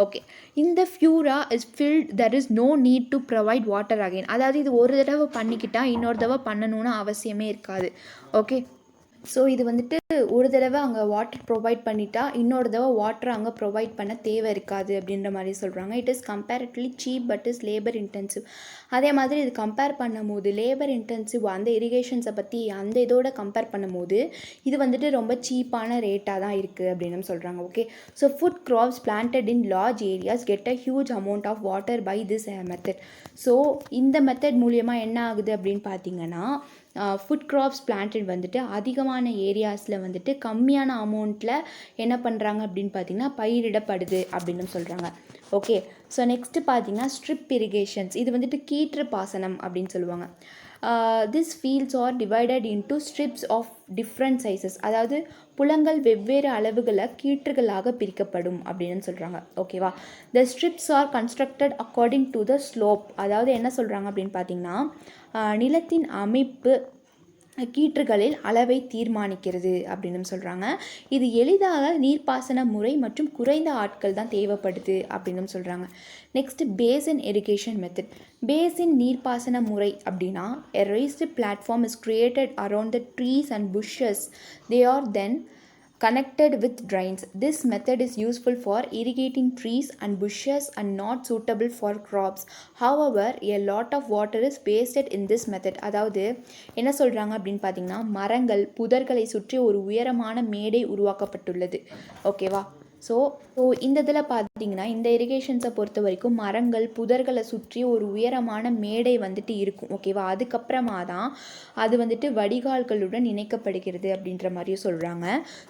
ஓகே. இந்த furrow is filled there is no need to provide water again. அதாவது இது ஒரு தடவை பண்ணிக்கிட்டால் இன்னொரு தடவை பண்ணணும்னு அவசியமே இருக்காது ஓகே. ஸோ இது வந்துட்டு ஒரு தடவை அங்கே வாட்டர் ப்ரொவைட் பண்ணிட்டா இன்னொரு தடவை வாட்டர் அங்கே ப்ரொவைட் பண்ண தேவை இருக்காது அப்படின்ற மாதிரி சொல்கிறாங்க. It is comparatively cheap but is labour intensive. அதே மாதிரி இது கம்பேர் பண்ணும்போது லேபர் இன்டென்சிவ் அந்த இரிகேஷன்ஸை பற்றி அந்த இதோட கம்பேர் பண்ணும்போது இது வந்துட்டு ரொம்ப சீப்பான ரேட்டாக தான் இருக்குது அப்படின்னு சொல்கிறாங்க okay. So food crops planted in large areas get a huge amount of water by this method. So இந்த மெத்தட் மூலியமாக என்ன ஆகுது அப்படின்னு பார்த்தீங்கன்னா ஃபுட் கிராப்ஸ் பிளான்டட் வந்துட்டு அதிகமான ஏரியாஸில் வந்துட்டு கம்மியான அமௌண்ட்டில் என்ன பண்ணுறாங்க அப்படின்னு பார்த்தீங்கன்னா பயிரிடப்படுது அப்படின்னு சொல்கிறாங்க ஓகே. ஸோ நெக்ஸ்ட்டு பார்த்தீங்கன்னா ஸ்ட்ரிப் இரிகேஷன்ஸ், இது வந்துட்டு கீற்று பாசனம் அப்படின்னு சொல்லுவாங்க. This fields are divided into strips of different sizes. அதாவது புலங்கள் வெவ்வேறு அளவுகளை கீற்றுகளாக பிரிக்கப்படும் அப்படின்னு சொல்கிறாங்க ஓகேவா. The strips are constructed according to the slope. அதாவது என்ன சொல்கிறாங்க அப்படின்னு பார்த்தீங்கன்னா நிலத்தின் அமைப்பு கீற்றுகளில் அளவை தீர்மானிக்கிறது அப்படின்னு சொல்கிறாங்க. இது எளிதாக நீர்ப்பாசன முறை மற்றும் குறைந்த ஆட்கள் தான் தேவைப்படுது அப்படின்னு சொல்கிறாங்க. Next basin irrigation method. Basin நீர்ப்பாசன முறை அப்படின்னா a raised platform is created around the trees and bushes. They are then connected with drains. This method is useful for irrigating trees and bushes and not suitable for crops. However, a lot of water is wasted in this method. அதாவது என்ன சொல்கிறாங்க அப்படின்னு பார்த்தீங்கன்னா மரங்கள் புதர்களை சுற்றி ஒரு உயரமான மேடை உருவாக்கப்பட்டுள்ளது ஓகேவா. ஸோ இந்த இதில் பார்த்தீங்கன்னா இந்த இரிகேஷன்ஸை பொறுத்த வரைக்கும் மரங்கள் புதர்களை சுற்றி ஒரு உயரமான மேடை வந்துட்டு இருக்கும் ஓகேவா. அதுக்கப்புறமா தான் அது வந்துட்டு வடிகால்களுடன் இணைக்கப்படுகிறது அப்படின்ற மாதிரியும் சொல்கிறாங்க.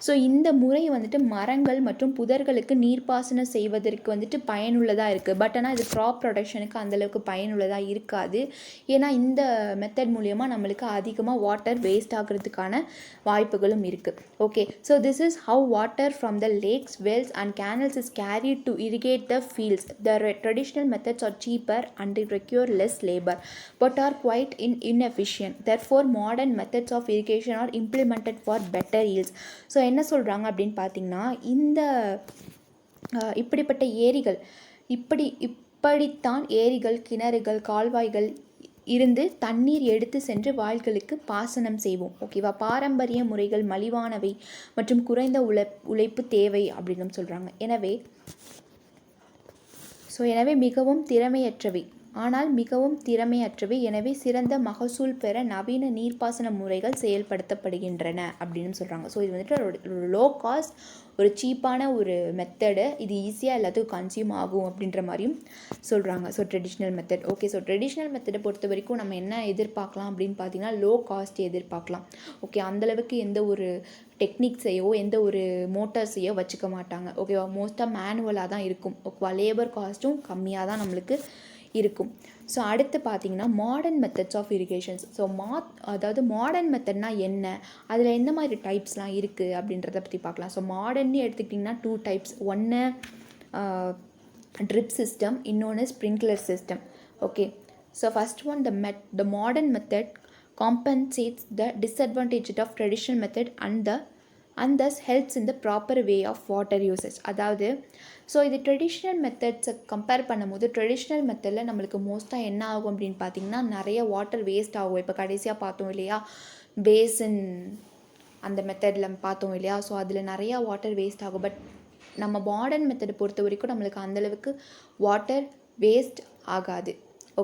ஸோ இந்த முறை வந்துட்டு மரங்கள் மற்றும் புதர்களுக்கு நீர்ப்பாசனம் செய்வதற்கு வந்துட்டு பயனுள்ளதாக இருக்குது. பட் ஆனால் இது க்ராப் ப்ரொடக்ஷனுக்கு அந்தளவுக்கு பயனுள்ளதாக இருக்காது. ஏன்னா இந்த மெத்தட் மூலயமா நம்மளுக்கு அதிகமாக வாட்டர் வேஸ்ட் ஆகிறதுக்கான வாய்ப்புகளும் இருக்குது okay. So this is how water from the lakhs Wells and canals is carried to irrigate the fields. The traditional methods are cheaper and require less labor but are quite inefficient. Therefore modern methods of irrigation are implemented for better yields. So என்ன சொல்கிறாங்க அப்படின்னு பார்த்தீங்கன்னா இந்த இப்படிப்பட்ட ஏரிகள் இப்படித்தான் ஏரிகள் கிணறுகள் கால்வாய்கள் இருந்து தண்ணீர் எடுத்து சென்று வயல்களுக்கு பாசனம் செய்வோம். ஓகேவா? பாரம்பரிய முறைகள் மலிவானவை மற்றும் குறைந்த உழைப்பு தேவை அப்படின்னு சொல்கிறாங்க. எனவே மிகவும் திறமையற்றவை எனவே சிறந்த மகசூல் பெற நவீன நீர்ப்பாசன முறைகள் செயல்படுத்தப்படுகின்றன அப்படின்னு சொல்கிறாங்க. ஸோ இது வந்துட்டு ஒரு லோ காஸ்ட், ஒரு சீப்பான ஒரு மெத்தடு, இது ஈஸியாக எல்லாத்துக்கும் கன்சியூம் ஆகும் அப்படின்ற மாதிரியும் சொல்கிறாங்க. So traditional method. Okay, so traditional மெத்தடை பொறுத்த வரைக்கும் நம்ம என்ன எதிர்பார்க்கலாம் அப்படின்னு பார்த்தீங்கன்னா லோ காஸ்ட் எதிர்பார்க்கலாம். ஓகே, அந்தளவுக்கு எந்த ஒரு டெக்னிக்ஸையோ எந்த ஒரு மோட்டார்ஸையோ வச்சுக்க மாட்டாங்க. ஓகேவா? மோஸ்ட்டாக மேனுவலாக தான் இருக்கும். ஓகேவா? லேபர் காஸ்ட்டும் கம்மியாக தான் நம்மளுக்கு இருக்கும். ஸோ அடுத்து பார்த்தீங்கன்னா modern methods of irrigations. So அதாவது மாடர்ன் மெத்தட்னா என்ன, அதில் எந்த மாதிரி டைப்ஸ்லாம் இருக்குது அப்படின்றத பற்றி பார்க்கலாம். ஸோ மாடர்ன்னு எடுத்துக்கிட்டிங்கன்னா 2 டைப்ஸ். ஒன்று ட்ரிப் சிஸ்டம், இன்னொன்று sprinkler system. Okay, so first one the modern method compensates the disadvantage of traditional method and thus helps in the proper way of water usage. அதாவது ஸோ இது ட்ரெடிஷ்னல் மெத்தட்ஸை கம்பேர் பண்ணும்போது traditional மெத்தடில் நம்மளுக்கு மோஸ்ட்டாக என்ன ஆகும் அப்படின்னு பார்த்திங்கன்னா நிறைய வாட்டர் வேஸ்ட் ஆகும். இப்போ கடைசியாக பார்த்தோம் இல்லையா, பேசின் அந்த மெத்தடில் பார்த்தோம் இல்லையா, ஸோ அதில் நிறையா வாட்டர் வேஸ்ட் ஆகும். பட் நம்ம மாடர்ன் மெத்தடை பொறுத்த வரைக்கும் நம்மளுக்கு அந்தளவுக்கு வாட்டர் வேஸ்ட் ஆகாது.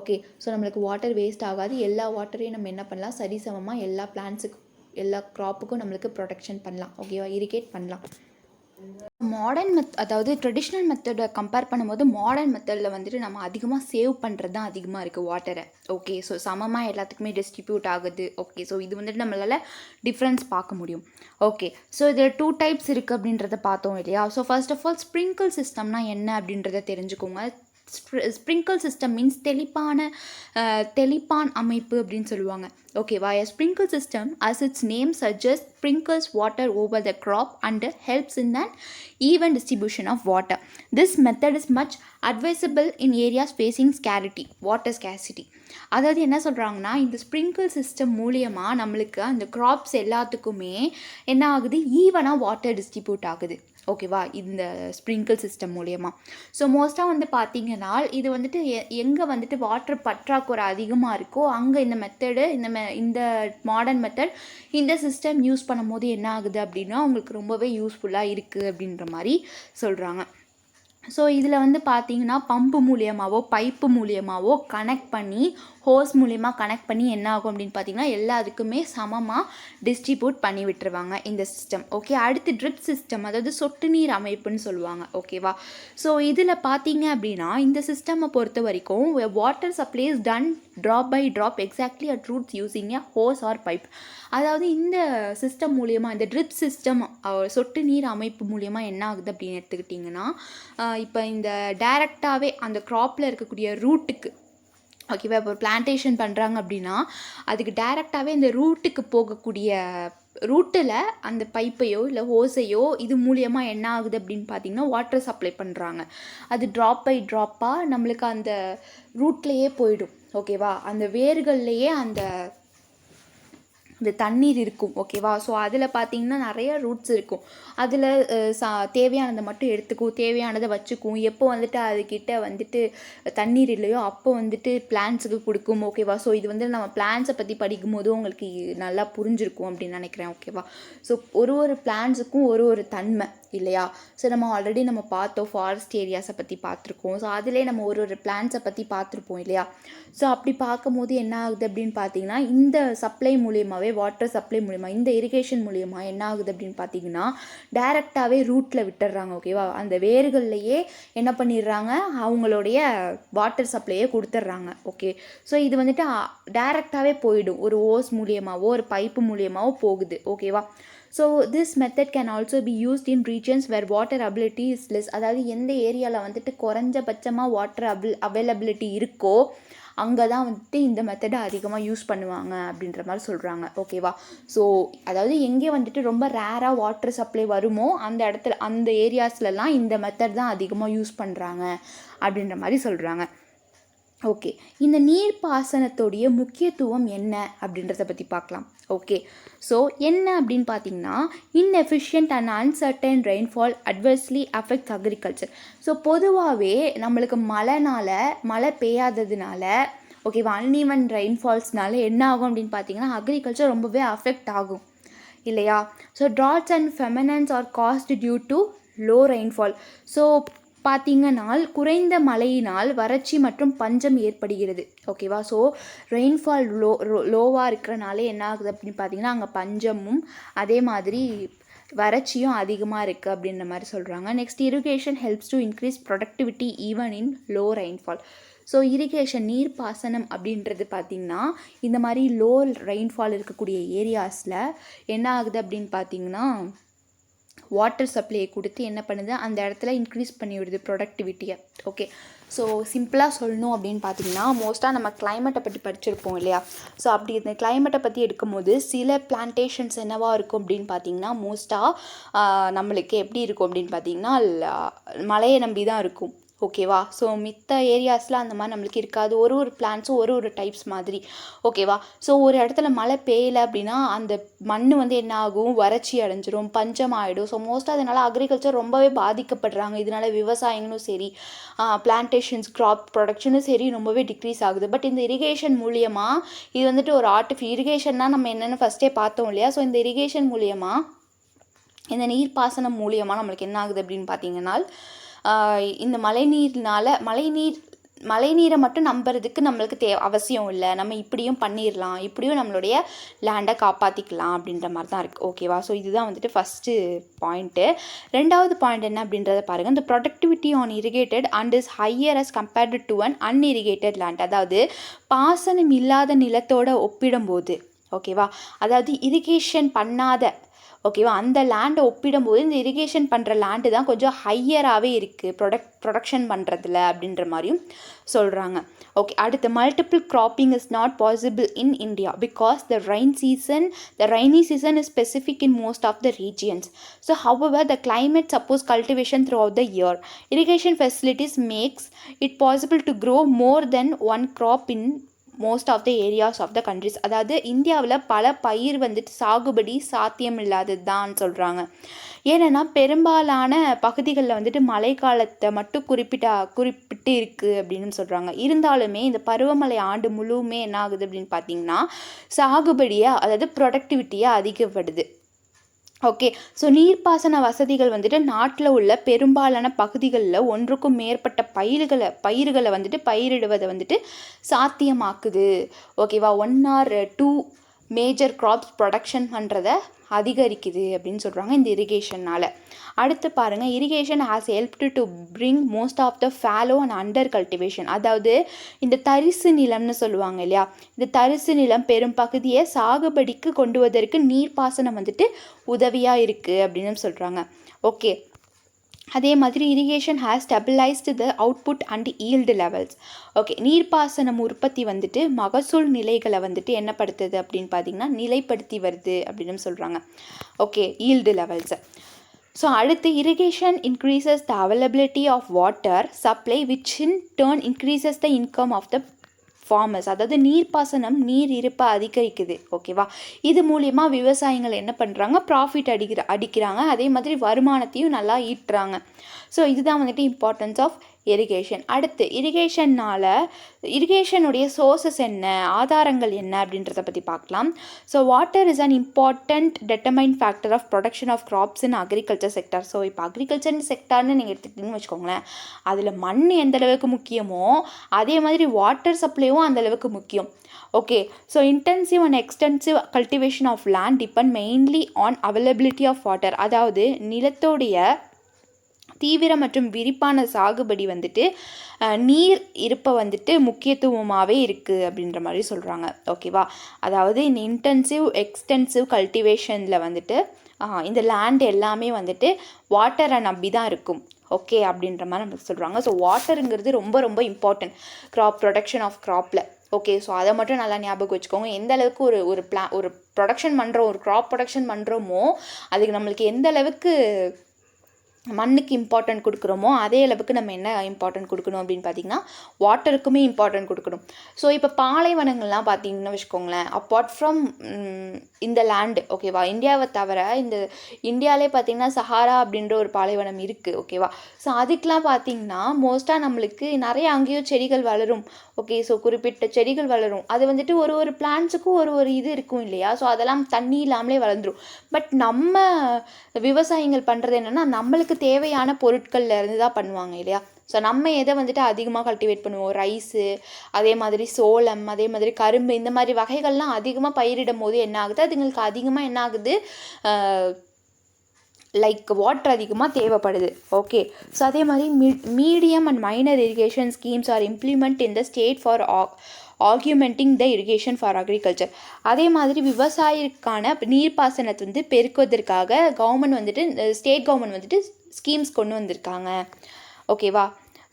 ஓகே, ஸோ நம்மளுக்கு வாட்டர் வேஸ்ட் ஆகாது. எல்லா வாட்டரையும் நம்ம என்ன பண்ணலாம், சரிசமமாக எல்லா பிளான்ட்ஸுக்கும் எல்லா க்ராப்புக்கும் நம்மளுக்கு ப்ரொடெக்ஷன் பண்ணலாம். ஓகேவா? இரிகேட் பண்ணலாம். அதாவது ட்ரெடிஷ்னல் மெத்தடை கம்பேர் பண்ணும்போது மாடர்ன் மெத்தடில் வந்துட்டு நம்ம அதிகமாக சேவ் பண்ணுறது தான் அதிகமாக இருக்குது வாட்டரை. ஓகே, ஸோ சமமாக எல்லாத்துக்குமே டிஸ்ட்ரிபியூட் ஆகுது. ஓகே, ஸோ இது வந்துட்டு நம்மளால் டிஃப்ரென்ஸ் பார்க்க முடியும். ஓகே, ஸோ இதில் 2 டைப்ஸ் இருக்குது அப்படின்றத பார்த்தோம் இல்லையா. So first of all sprinkle சிஸ்டம்னா என்ன அப்படின்றத தெரிஞ்சுக்கோங்க. ஸ்ப்ரிங்கிள் சிஸ்டம் மீன்ஸ் தெளிப்பான் அமைப்பு அப்படின்னு சொல்லுவாங்க. ஓகேவா? A sprinkle system, as its name suggests, sprinkles water over the crop and helps in an even distribution of water. This method is much advisable in areas facing water scarcity. அதாவது என்ன சொல்கிறாங்கன்னா, இந்த sprinkle system மூலியமாக நம்மளுக்கு அந்த crops எல்லாத்துக்குமே என்ன ஆகுது, ஈவனாக வாட்டர் டிஸ்ட்ரிபியூட் ஆகுது. ஓகேவா? இந்த ஸ்ப்ரிங்கிள் சிஸ்டம் மூலயமா. ஸோ மோஸ்ட்டாக வந்து பார்த்திங்கன்னா இது வந்துட்டு எங்கே வந்துட்டு வாட்டர் பற்றாக்குறை அதிகமாக இருக்கோ அங்கே இந்த மெத்தடு இந்த மாடர்ன் மெத்தட் இந்த சிஸ்டம் யூஸ் பண்ணும் போது என்ன ஆகுது அப்படின்னா உங்களுக்கு ரொம்பவே யூஸ்ஃபுல்லாக இருக்குது அப்படின்ற மாதிரி சொல்கிறாங்க. ஸோ இதில் வந்து பார்த்திங்கன்னா பம்பு மூலியமாகவோ பைப்பு மூலியமாகவோ கனெக்ட் பண்ணி ஹோஸ் மூலியமாக கனெக்ட் பண்ணி என்ன ஆகும் அப்படின்னு பார்த்திங்கன்னா எல்லாத்துக்குமே சமமாக டிஸ்ட்ரிபியூட் பண்ணி விட்டுருவாங்க இந்த சிஸ்டம். ஓகே, அடுத்து ட்ரிப் சிஸ்டம், அதாவது சொட்டு நீர் அமைப்புன்னு சொல்லுவாங்க. ஓகேவா? ஸோ இதில் பார்த்தீங்க அப்படின்னா இந்த சிஸ்டமை பொறுத்த வரைக்கும் water supply is done drop by drop exactly at roots using a hose or pipe. அதாவது இந்த சிஸ்டம் மூலியமாக, இந்த ட்ரிப் சிஸ்டம் சொட்டு நீர் அமைப்பு மூலியமாக என்ன ஆகுது அப்படின்னு எடுத்துக்கிட்டிங்கன்னா இப்போ இந்த டைரெக்டாகவே அந்த க்ராப்பில் இருக்கக்கூடிய ரூட்டுக்கு, ஓகேவா, இப்போ ஒரு பிளான்டேஷன் பண்ணுறாங்க அப்படின்னா அதுக்கு டைரெக்டாகவே இந்த ரூட்டுக்கு போகக்கூடிய ரூட்டில் அந்த பைப்பையோ இல்லை ஹோஸையோ இது மூலியமாக என்ன ஆகுது அப்படின்னு பார்த்திங்கன்னா வாட்டர் சப்ளை பண்ணுறாங்க. அது ட்ராப் பை ட்ராப்பாக நம்மளுக்கு அந்த ரூட்லேயே போயிடும். ஓகேவா? அந்த வேர்கள்லேயே அந்த தண்ணீர் இருக்கும். ஓகேவா? ஸோ அதில் பார்த்திங்கன்னா நிறைய ரூட்ஸ் இருக்கும். அதில் தேவையானதை மட்டும் எடுத்துக்கும், தேவையானதை வச்சுக்கும். எப்போ வந்துட்டு அதுக்கிட்ட வந்துட்டு தண்ணீர் இல்லையோ அப்போ வந்துட்டு பிளான்ட்ஸுக்கு கொடுக்கும். ஓகேவா? ஸோ இது வந்து நம்ம பிளான்ட்ஸை பற்றி படிக்கும்போது உங்களுக்கு நல்லா புரிஞ்சிருக்கும் அப்படின்னு நினைக்கிறேன். ஓகேவா? ஸோ ஒரு பிளான்ட்ஸுக்கும் ஒரு தன்மை இல்லையா? ஸோ நம்ம ஆல்ரெடி பார்த்தோம், ஃபாரஸ்ட் ஏரியாஸை பற்றி பார்த்துருக்கோம். ஸோ அதிலே நம்ம ஒரு பிளான்ட்ஸை பற்றி பார்த்துருப்போம் இல்லையா? ஸோ அப்படி பார்க்கும்போது என்ன ஆகுது அப்படின்னு பார்த்தீங்கன்னா இந்த சப்ளை மூலியமாகவே, வாட்டர் சப்ளை மூலியமாக, இந்த இரிகேஷன் மூலியமாக என்ன ஆகுது அப்படின்னு பார்த்தீங்கன்னா டைரெக்டாகவே ரூட்டில் விட்டுடுறாங்க. ஓகேவா? அந்த வேர்கள்லையே என்ன பண்ணிடுறாங்க, அவங்களுடைய வாட்டர் சப்ளையே கொடுத்துட்றாங்க. ஓகே, ஸோ இது வந்துட்டு டைரெக்டாகவே போயிடும், ஒரு ஓஸ் மூலியமாகவோ ஒரு பைப்பு மூலியமாகவோ போகுது. ஓகேவா? So this method can also be used in regions where water ability is less. அதாவது எந்த ஏரியாவில் வந்துட்டு குறைஞ்சபட்சமாக வாட்டர் அவைலபிலிட்டி இருக்கோ அங்கே தான் வந்துட்டு இந்த மெத்தடை அதிகமாக யூஸ் பண்ணுவாங்க அப்படின்ற மாதிரி சொல்கிறாங்க. ஓகேவா? ஸோ அதாவது எங்கே வந்துட்டு ரொம்ப ரேராக வாட்டர் சப்ளை வருமோ அந்த இடத்துல, அந்த ஏரியாஸ்லலாம் இந்த மெத்தட் தான் அதிகமாக யூஸ் பண்ணுறாங்க அப்படின்ற மாதிரி சொல்கிறாங்க. ஓகே, இந்த நீர்ப்பாசனத்தோடைய முக்கியத்துவம் என்ன அப்படின்றத பற்றி பார்க்கலாம். ஓகே, ஸோ என்ன அப்படின்னு பார்த்தீங்கன்னா inefficient and uncertain rainfall adversely affects agriculture. So பொதுவாகவே நம்மளுக்கு மழை பெய்யாததுனால ஓகேவா. அன்ஈவன் ரெயின்ஃபால்ஸ்னால என்ன ஆகும் அப்படின்னு பார்த்தீங்கன்னா அக்ரிகல்ச்சர் ரொம்பவே அஃபெக்ட் ஆகும் இல்லையா. So droughts and famines are caused due to low rainfall. So பார்த்தீங்கன்னால் குறைந்த மழையினால் வறட்சி மற்றும் பஞ்சம் ஏற்படுகிறது ஓகேவா. ஸோ ரெயின்ஃபால் லோவாக இருக்கிறனாலே என்ன ஆகுது அப்படின்னு பார்த்தீங்கன்னா அங்கே பஞ்சமும் அதே மாதிரி வறட்சியும் அதிகமாக இருக்குது அப்படின்ற மாதிரி சொல்கிறாங்க. Next irrigation helps to increase productivity even in low rainfall. So irrigation நீர்ப்பாசனம் அப்படின்றது பார்த்திங்கன்னா இந்த மாதிரி லோ ரெயின்ஃபால் இருக்கக்கூடிய ஏரியாஸில் என்ன ஆகுது அப்படின்னு பார்த்திங்கன்னா வாட்டர் சப்ளையை கொடுத்து என்ன பண்ணுது அந்த இடத்துல இன்க்ரீஸ் பண்ணி விடுது ப்ரொடக்டிவிட்டியை. ஓகே. ஸோ சிம்பிளாக சொல்லணும் அப்படின்னு பார்த்தீங்கன்னா மோஸ்ட்டாக நம்ம கிளைமேட்டை பற்றி படிச்சிருப்போம் இல்லையா. ஸோ அப்படி இந்த கிளைமேட்டை பற்றி எடுக்கும்போது சில பிளான்டேஷன்ஸ் என்னவா இருக்கும் அப்படின்னு பார்த்தீங்கன்னா மோஸ்ட்டாக நம்மளுக்கு எப்படி இருக்கும் அப்படின்னு பார்த்தீங்கன்னா மழையை நம்பி தான் இருக்கும் ஓகேவா. ஸோ மித்த ஏரியாஸில் அந்த மாதிரி நம்மளுக்கு இருக்காது. ஒரு பிளான்ட்ஸும் ஒரு டைப்ஸ் மாதிரி ஓகேவா. ஸோ ஒரு இடத்துல மழை பெய்யலை அப்படின்னா அந்த மண் வந்து என்ன ஆகும் வறட்சி அடைஞ்சிரும் பஞ்சம் ஆகிடும். ஸோ மோஸ்ட்டாக அதனால் அக்ரிகல்ச்சர் ரொம்பவே பாதிக்கப்படுறாங்க. இதனால் விவசாயங்களும் சரி பிளான்டேஷன்ஸ் க்ராப் ப்ரொடக்ஷனும் சரி ரொம்பவே டிக்ரீஸ் ஆகுது. பட் இந்த இரிகேஷன் மூலியமாக இது வந்துட்டு ஒரு இரிகேஷன்னா நம்ம என்னென்னு ஃபஸ்ட்டே பார்த்தோம் இல்லையா. ஸோ இந்த இரிகேஷன் மூலியமாக இந்த நீர்ப்பாசனம் மூலியமாக நம்மளுக்கு என்ன ஆகுது அப்படின்னு பார்த்தீங்கன்னா இந்த மழைநீரை மட்டும் நம்புறதுக்கு நம்மளுக்கு அவசியம் இல்லை. நம்ம இப்படியும் பண்ணிடலாம், இப்படியும் நம்மளுடைய லேண்டை காப்பாற்றிக்கலாம் அப்படின்ற மாதிரி தான் இருக்குது ஓகேவா. ஸோ இதுதான் வந்துட்டு ஃபஸ்ட்டு பாயிண்ட்டு. ரெண்டாவது பாயிண்ட் என்ன அப்படின்றத பாருங்கள். இந்த productivity on irrigated and is higher as compared to an unirrigated land. அதாவது பாசனம் இல்லாத நிலத்தோட ஒப்பிடும்போது ஓகேவா, அதாவது இரிகேஷன் பண்ணாத ஓகேவா அந்த லேண்டை ஒப்பிடும்போது இந்த இரிகேஷன் பண்ணுற லேண்டு தான் கொஞ்சம் ஹையராகவே இருக்குது ப்ரொடக்ஷன் பண்ணுறதுல அப்படின்ற மாதிரியும் சொல்கிறாங்க. ஓகே. அடுத்து multiple cropping is not possible in India because the rainy season is specific in most of the regions. So however the climate supports cultivation throughout the year. Irrigation facilities makes it possible to grow more than one crop in most of the areas of the countries. அதாவது இந்தியாவில் பல பயிர் வந்துட்டு சாகுபடி சாத்தியம் இல்லாதது தான் சொல்கிறாங்க. ஏன்னா பெரும்பாலான பகுதிகளில் வந்துட்டு மழை காலத்தை மட்டும் குறிப்பிட்டு இருக்குது அப்படின்னு சொல்கிறாங்க. இருந்தாலுமே இந்த பருவமழை ஆண்டு முழுவுமே என்ன ஆகுது அப்படின்னு பார்த்தீங்கன்னா சாகுபடியாக அதாவது ப்ரொடக்டிவிட்டியாக அதிகப்படுது. ஓகே. ஸோ நீர்ப்பாசன வசதிகள் வந்துட்டு நாட்டில் உள்ள பெரும்பாலான பகுதிகளில் ஒன்றுக்கும் மேற்பட்ட பயிர்களை வந்துட்டு பயிரிடுவதை வந்துட்டு சாத்தியமாக்குது ஓகேவா. 1 or 2 மேஜர் கிராப்ஸ் ப்ரொடக்ஷன் பண்ணுறதை அதிகரிக்குது அப்படின்னு சொல்கிறாங்க இந்த இரிகேஷனால். அடுத்து பாருங்கள், irrigation has helped to bring most of the fallow and under cultivation. அதாவது இந்த தரிசு நிலம்னு சொல்லுவாங்க இல்லையா, இந்த தரிசு நிலம் பெரும் பகுதியை சாகுபடிக்கு கொண்டு வருவதற்கு நீர்ப்பாசனம் வந்துட்டு உதவியாக இருக்குது அப்படின்னு சொல்கிறாங்க. ஓகே. அதே மாதிரி irrigation has stabilised the output and yield levels. Okay. நீர்ப்பாசனம் உற்பத்தி வந்துட்டு மகசூல் நிலைகளை வந்துட்டு என்ன படுத்துது அப்படின்னு பார்த்தீங்கன்னா நிலைப்படுத்தி வருது அப்படின்னு சொல்கிறாங்க. ஓகே. ஈல்டு லெவல்ஸை. ஸோ அடுத்து irrigation increases the availability of water supply which in turn increases the income of the farmers. அதாவது நீர்ப்பாசனம் நீர் இருப்பை அதிகரிக்குது ஓகேவா. இது மூலயமா விவசாயிகள் என்ன பண்ணுறாங்க ப்ராஃபிட் அடிக்கிறாங்க, அதே மாதிரி வருமானத்தையும் நல்லா ஈட்டுறாங்க. ஸோ இதுதான் வந்துட்டு இம்பார்ட்டன்ஸ் ஆஃப் இரிகேஷன். அடுத்து இரிகேஷனுடைய சோர்சஸ் என்ன, ஆதாரங்கள் என்ன அப்படின்றத பற்றி பார்க்கலாம். So water is an important determine factor of production of crops in agriculture sector. So இப்போ அக்ரிகல்ச்சர் செக்டர்னு நீங்கள் எடுத்துக்கிட்டீங்கன்னு வச்சுக்கோங்களேன், அதில் மண் எந்த அளவுக்கு முக்கியமோ அதே மாதிரி வாட்டர் சப்ளையும் அந்த அளவுக்கு முக்கியம். Okay. So intensive and extensive cultivation of land depend mainly on availability of water. அதாவது நிலத்தோடைய தீவிர மற்றும் விரிப்பான சாகுபடி வந்துட்டு நீர் இருப்பை வந்துட்டு முக்கியத்துவமாகவே இருக்குது அப்படின்ற மாதிரி சொல்கிறாங்க ஓகேவா. அதாவது இந்த இன்டென்சிவ் எக்ஸ்டென்சிவ் கல்டிவேஷனில் வந்துட்டு இந்த லேண்ட் எல்லாமே வந்துட்டு வாட்டரை நம்பி தான் இருக்கும் ஓகே அப்படின்ற மாதிரி நமக்கு சொல்கிறாங்க. ஸோ வாட்டருங்கிறது ரொம்ப ரொம்ப இம்பார்ட்டன்ட் ப்ரொடக்ஷன் ஆஃப் க்ராப்பில். ஓகே. ஸோ அதை மட்டும் நல்லா ஞாபகம் வச்சுக்கோங்க. எந்த அளவுக்கு ஒரு ப்ரொடக்ஷன் பண்ணுறோம், ஒரு க்ராப் ப்ரொடக்ஷன் பண்ணுறோமோ அதுக்கு நம்மளுக்கு எந்த அளவுக்கு மண்ணுக்கு இம்பார்ட்டன்ட் கொடுக்குறோமோ அதே அளவுக்கு நம்ம என்ன இம்பார்ட்டன்ட் கொடுக்கணும் அப்படின்னு பார்த்திங்கன்னா வாட்டருக்குமே இம்பார்ட்டன்ட் கொடுக்கணும். ஸோ இப்போ பாலைவனங்கள்லாம் பார்த்திங்கன்னா வச்சுக்கோங்களேன், அப்பார்ட் ஃப்ரம் இந்த லேண்டு ஓகேவா, இந்தியாவை தவிர இந்த இந்தியாவிலே பார்த்திங்கன்னா சஹாரா அப்படின்ற ஒரு பாலைவனம் இருக்குது ஓகேவா. ஸோ அதுக்கெலாம் பார்த்திங்கன்னா மோஸ்ட்டாக நம்மளுக்கு நிறைய அங்கேயும் செடிகள் வளரும். ஓகே, ஸோ குறிப்பிட்ட செடிகள் வளரும். அது வந்துட்டு ஒரு பிளான்ட்ஸுக்கும் ஒரு இது இருக்கும் இல்லையா. ஸோ அதெல்லாம் தண்ணி இல்லாமலே வளர்ந்துடும். பட் நம்ம விவசாயிகள் பண்ணுறது என்னென்னா நம்மளுக்கு தேவையான பொருட்கள்ல இருந்து தான் பண்ணுவாங்க இல்லையா. ஸோ நம்ம எதை வந்துட்டு அதிகமாக கல்டிவேட் பண்ணுவோம், ரைஸு, அதே மாதிரி சோளம், அதே மாதிரி கரும்பு, இந்த மாதிரி வகைகள்லாம் அதிகமாக பயிரிடும் போது என்ன ஆகுது, அதுங்களுக்கு அதிகமாக என்ன ஆகுது, லைக் வாட்டர் அதிகமாக தேவைப்படுது. ஓகே, ஸோ அதே மாதிரி medium and minor irrigation schemes are implement in the state for augmenting the irrigation for agriculture. அதே மாதிரி விவசாயிக்கான நீர்ப்பாசனத்தை வந்து பெருக்குவதற்காக கவர்மெண்ட் வந்துட்டு ஸ்டேட் கவர்மெண்ட் வந்துட்டு ஸ்கீம்ஸ் கொண்டு வந்திருக்காங்க ஓகேவா.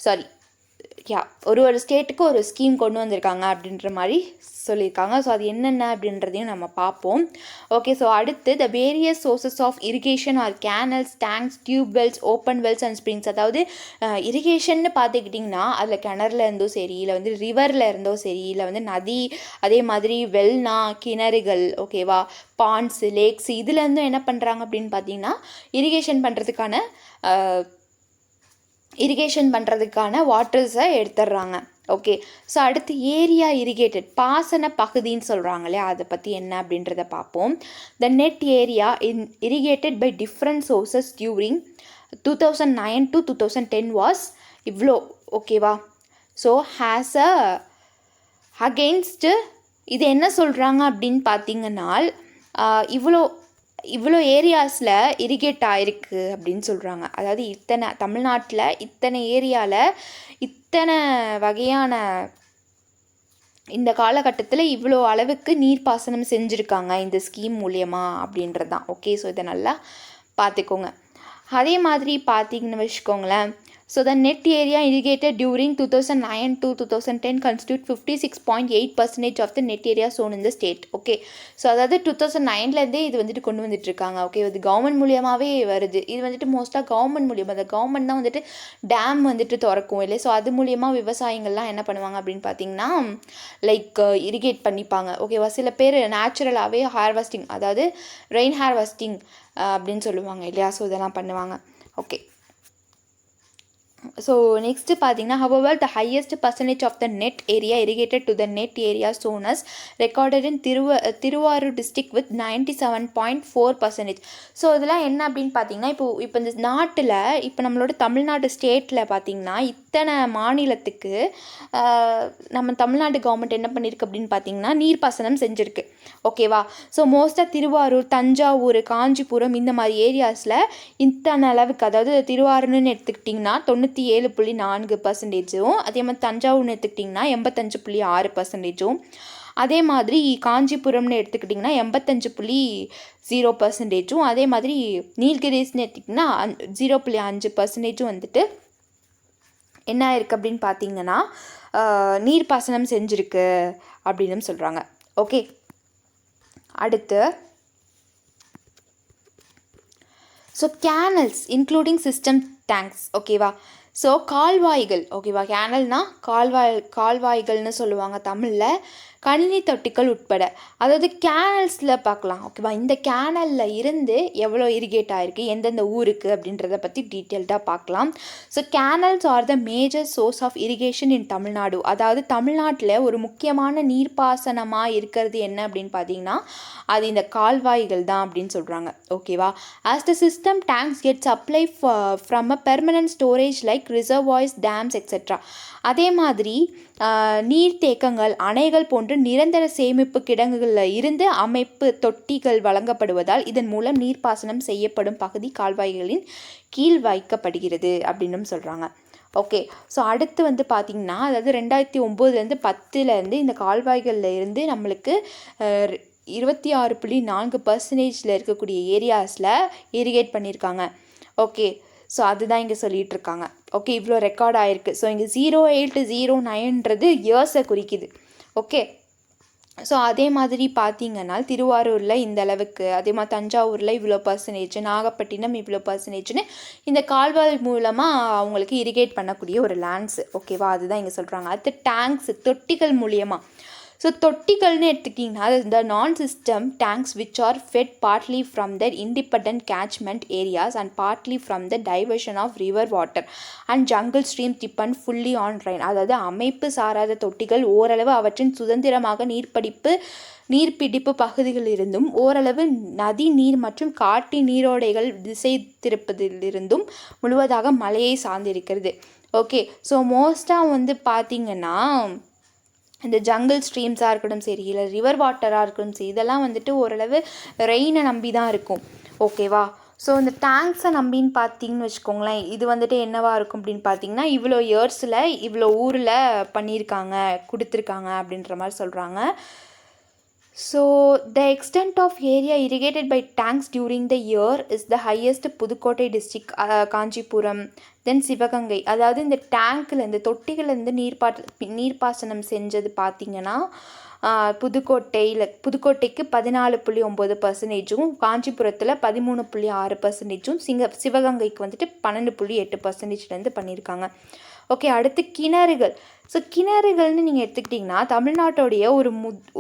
சாரி ஒரு ஸ்டேட்டுக்கு ஒரு ஸ்கீம் கொண்டு வந்திருக்காங்க அப்படின்ற மாதிரி சொல்லியிருக்காங்க. ஸோ அது என்னென்ன அப்படின்றதையும் நம்ம பார்ப்போம். ஓகே, ஸோ அடுத்து the various sources of irrigation are canals, tanks, tube wells, open wells and springs. அதாவது இரிகேஷன்னு பார்த்துக்கிட்டிங்கன்னா அதில் கிணறுல இருந்தோ சரி, இல்லை வந்து ரிவரில் இருந்தோ சரி, இல்லை வந்து நதி, அதே மாதிரி வெல்னா கிணறுகள் ஓகேவா, பாண்ட்ஸு, லேக்ஸ், இதுலேருந்தும் என்ன பண்ணுறாங்க அப்படின்னு பார்த்தீங்கன்னா இரிகேஷன் பண்ணுறதுக்கான வாட்டர்ஸை எடுத்துடுறாங்க. ஓகே, ஸோ அடுத்து ஏரியா இரிகேட்டட் பாசன பகுதின்னு சொல்கிறாங்களே, அதை பற்றி என்ன அப்படின்றத பார்ப்போம். The net area irrigated by different sources during 2009 to 2010 was இவ்வளோ ஓகேவா. ஸோ ஹேஸ் அகெயின்ஸ்ட்டு இது என்ன சொல்கிறாங்க அப்படின்னு பார்த்தீங்கன்னா இவ்வளோ ஏரியாஸில் இரிகேட் ஆகிருக்கு அப்படின்னு சொல்கிறாங்க. அதாவது தமிழ்நாட்டில் இத்தனை ஏரியாவில் இத்தனை வகையான இந்த காலகட்டத்தில் இவ்வளோ அளவுக்கு நீர்ப்பாசனம் செஞ்சுருக்காங்க இந்த ஸ்கீம் மூலயமா அப்படின்றது தான். ஓகே, ஸோ இதை நல்லா பார்த்துக்கோங்க. அதே மாதிரி பார்த்திங்கன்னு வச்சுக்கோங்களேன், so the net area irrigated during 2009 to 2010 constitute 56.8% of the net area sown in the state. Okay, so அதாவது 2009லேருந்தே இது வந்துட்டு கொண்டு வந்துட்டுருக்காங்க. ஓகே, இது கவர்மெண்ட் மூலியமாகவே வருது. இது வந்துட்டு மோஸ்ட்டாக கவர்மெண்ட் மூலியமாக, அந்த கவர்மெண்ட் தான் வந்துட்டு டேம் வந்துட்டு திறக்கும் இல்லை. ஸோ அது மூலியமாக விவசாயிகள்லாம் என்ன பண்ணுவாங்க அப்படின்னு பார்த்தீங்கன்னா லைக் இரிகேட் பண்ணிப்பாங்க ஓகேவா. சில பேர் நேச்சுரலாகவே ஹார்வெஸ்டிங், அதாவது ரெயின் ஹார்வெஸ்டிங் அப்படின்னு சொல்லுவாங்க இல்லையா. ஸோ இதெல்லாம் பண்ணுவாங்க. ஓகே, ஸோ நெக்ஸ்ட்டு பார்த்தீங்கன்னா however the highest percentage of the net area irrigated to the net area zone is recorded in Thiruvarur district with 97.4%. So இதெல்லாம் என்ன அப்படின்னு பார்த்தீங்கன்னா இப்போ இந்த நாட்டில் இப்போ நம்மளோட தமிழ்நாடு ஸ்டேட்டில் பார்த்தீங்கன்னா இத்தனை மாநிலத்துக்கு நம்ம தமிழ்நாடு கவர்மெண்ட் என்ன பண்ணியிருக்கு அப்படின்னு பார்த்தீங்கன்னா நீர்ப்பாசனம் செஞ்சுருக்கு ஓகேவா. ஸோ மோஸ்ட்டாக திருவாரூர், தஞ்சாவூர், காஞ்சிபுரம் இந்த மாதிரி ஏரியாஸில் இத்தனை அளவுக்கு, அதாவது திருவாரூர்னு எடுத்துக்கிட்டிங்கன்னா 97.4%, அதே மாதிரி தஞ்சாவூர்னு எடுத்துக்கிட்டிங்கன்னா 85.6%, அதே மாதிரி காஞ்சிபுரம்னு எடுத்துக்கிட்டிங்கன்னா 85.0%, அதே மாதிரி நீல்கிரிஸ்னு எடுத்துக்கிட்டிங்கன்னா 0.5% வந்துட்டு என்ன இருக்குது அப்படின்னு பார்த்தீங்கன்னா நீர்ப்பாசனம் செஞ்சுருக்கு அப்படின்னு சொல்கிறாங்க. ஓகே, அடுத்து so canals including system tanks ஓகேவா. ஸோ கால்வாய்கள் ஓகேவா, கேனல்னால் கால்வாய்கள்னு சொல்லுவாங்க தமிழில், கணினி தொட்டிகள் உட்பட. அதாவது கேனல்ஸில் பார்க்கலாம் ஓகேவா. இந்த கேனலில் இருந்து எவ்வளோ இரிகேட் ஆகிருக்கு, எந்தெந்த ஊருக்கு அப்படின்றத பற்றி டீட்டெயில்டாக பார்க்கலாம். So canals are the major source of irrigation in Tamil Nadu. அதாவது தமிழ்நாட்டில் ஒரு முக்கியமான நீர்ப்பாசனமாக இருக்கிறது என்ன அப்படின்னு பார்த்தீங்கன்னா அது இந்த கால்வாய்கள் தான் அப்படின்னு சொல்கிறாங்க ஓகேவா. As the system tanks get supply from a permanent storage like reservoirs, dams etcetera. அதே மாதிரி நீர்த்தேக்கங்கள், அணைகள் போன்ற நிரந்தர சேமிப்பு கிடங்குகளில் இருந்து அமைப்பு தொட்டிகள் வழங்கப்படுவதால் இதன் மூலம் நீர்ப்பாசனம் செய்யப்படும் பகுதி கால்வாய்களின் கீழ் வைக்கப்படுகிறது அப்படின்னு சொல்கிறாங்க. ஓகே, ஸோ அடுத்து வந்து பார்த்திங்கன்னா அதாவது 2009 10 இந்த கால்வாய்களில் இருந்து நம்மளுக்கு 26.4% இருக்கக்கூடிய ஏரியாஸில் இரிகேட் பண்ணியிருக்காங்க. ஓகே, ஸோ அதுதான் இங்கே சொல்லிகிட்டு இருக்காங்க. ஓகே, இவ்வளோ ரெக்கார்ட் ஆகிருக்கு. ஸோ இங்கே 0809ன்றது இயர்ஸை குறிக்குது. ஓகே, ஸோ அதே மாதிரி பார்த்தீங்கன்னா திருவாரூரில் இந்த அளவுக்கு, அதே மாதிரி தஞ்சாவூரில் இவ்வளோ பர்சன்டேஜ், நாகப்பட்டினம் இவ்வளோ பர்சன்டேஜ்னு இந்த கால்வாய் மூலமாக அவங்களுக்கு இரிகேட் பண்ணக்கூடிய ஒரு லேண்ட்ஸ். ஓகேவா, அதுதான் இங்கே சொல்கிறாங்க. அடுத்து டேங்க்ஸ், தொட்டிகள் மூலியமாக. ஸோ தொட்டிகள்னு எடுத்துக்கிட்டிங்கன்னா the non system tanks which are fed partly from the independent catchment areas and partly from the diversion of river water and jungle stream depend fully on rain. அதாவது அமைப்பு சாராத தொட்டிகள் ஓரளவு அவற்றின் சுதந்திரமாக நீர்பிடிப்பு பகுதிகளிலிருந்தும் ஓரளவு நதி நீர் மற்றும் காட்டு நீரோடைகள் திசை திருப்பதிலிருந்தும் முழுவதாக மலையை சார்ந்திருக்கிறது. ஓகே, ஸோ மோஸ்ட்டாக பார்த்திங்கன்னா இந்த ஜங்கிள் ஸ்ட்ரீம்ஸாக இருக்கட்டும் சரி, இல்லை ரிவர் வாட்டராக இருக்கட்டும் சரி, இதெல்லாம் ஓரளவு ரெயினை நம்பி தான் இருக்கும். ஓகேவா, ஸோ இந்த டேங்க்ஸை நம்பின்னு பார்த்தீங்கன்னு வச்சுக்கோங்களேன், இது என்னவாக இருக்கும் அப்படின்னு பார்த்தீங்கன்னா இவ்வளோ இயர்ஸில் இவ்வளோ ஊரில் பண்ணியிருக்காங்க, கொடுத்துருக்காங்க அப்படின்ற மாதிரி சொல்கிறாங்க. So the extent of area irrigated by tanks during the year is the highest Pudukkottai district, Kanchipuram, then Sivaganga. அதாவது இந்த டேங்க்கில் இந்த தொட்டிகள்லேருந்து நீர்ப்பாசனம் செஞ்சது பார்த்திங்கன்னா புதுக்கோட்டைக்கு 14.9%, காஞ்சிபுரத்தில் 13.6%, சிவகங்கைக்கு 12.8% பண்ணியிருக்காங்க. ஓகே, அடுத்து கிணறுகள். ஸோ கிணறுகள்னு நீங்கள் எடுத்துக்கிட்டிங்கன்னா தமிழ்நாட்டோடைய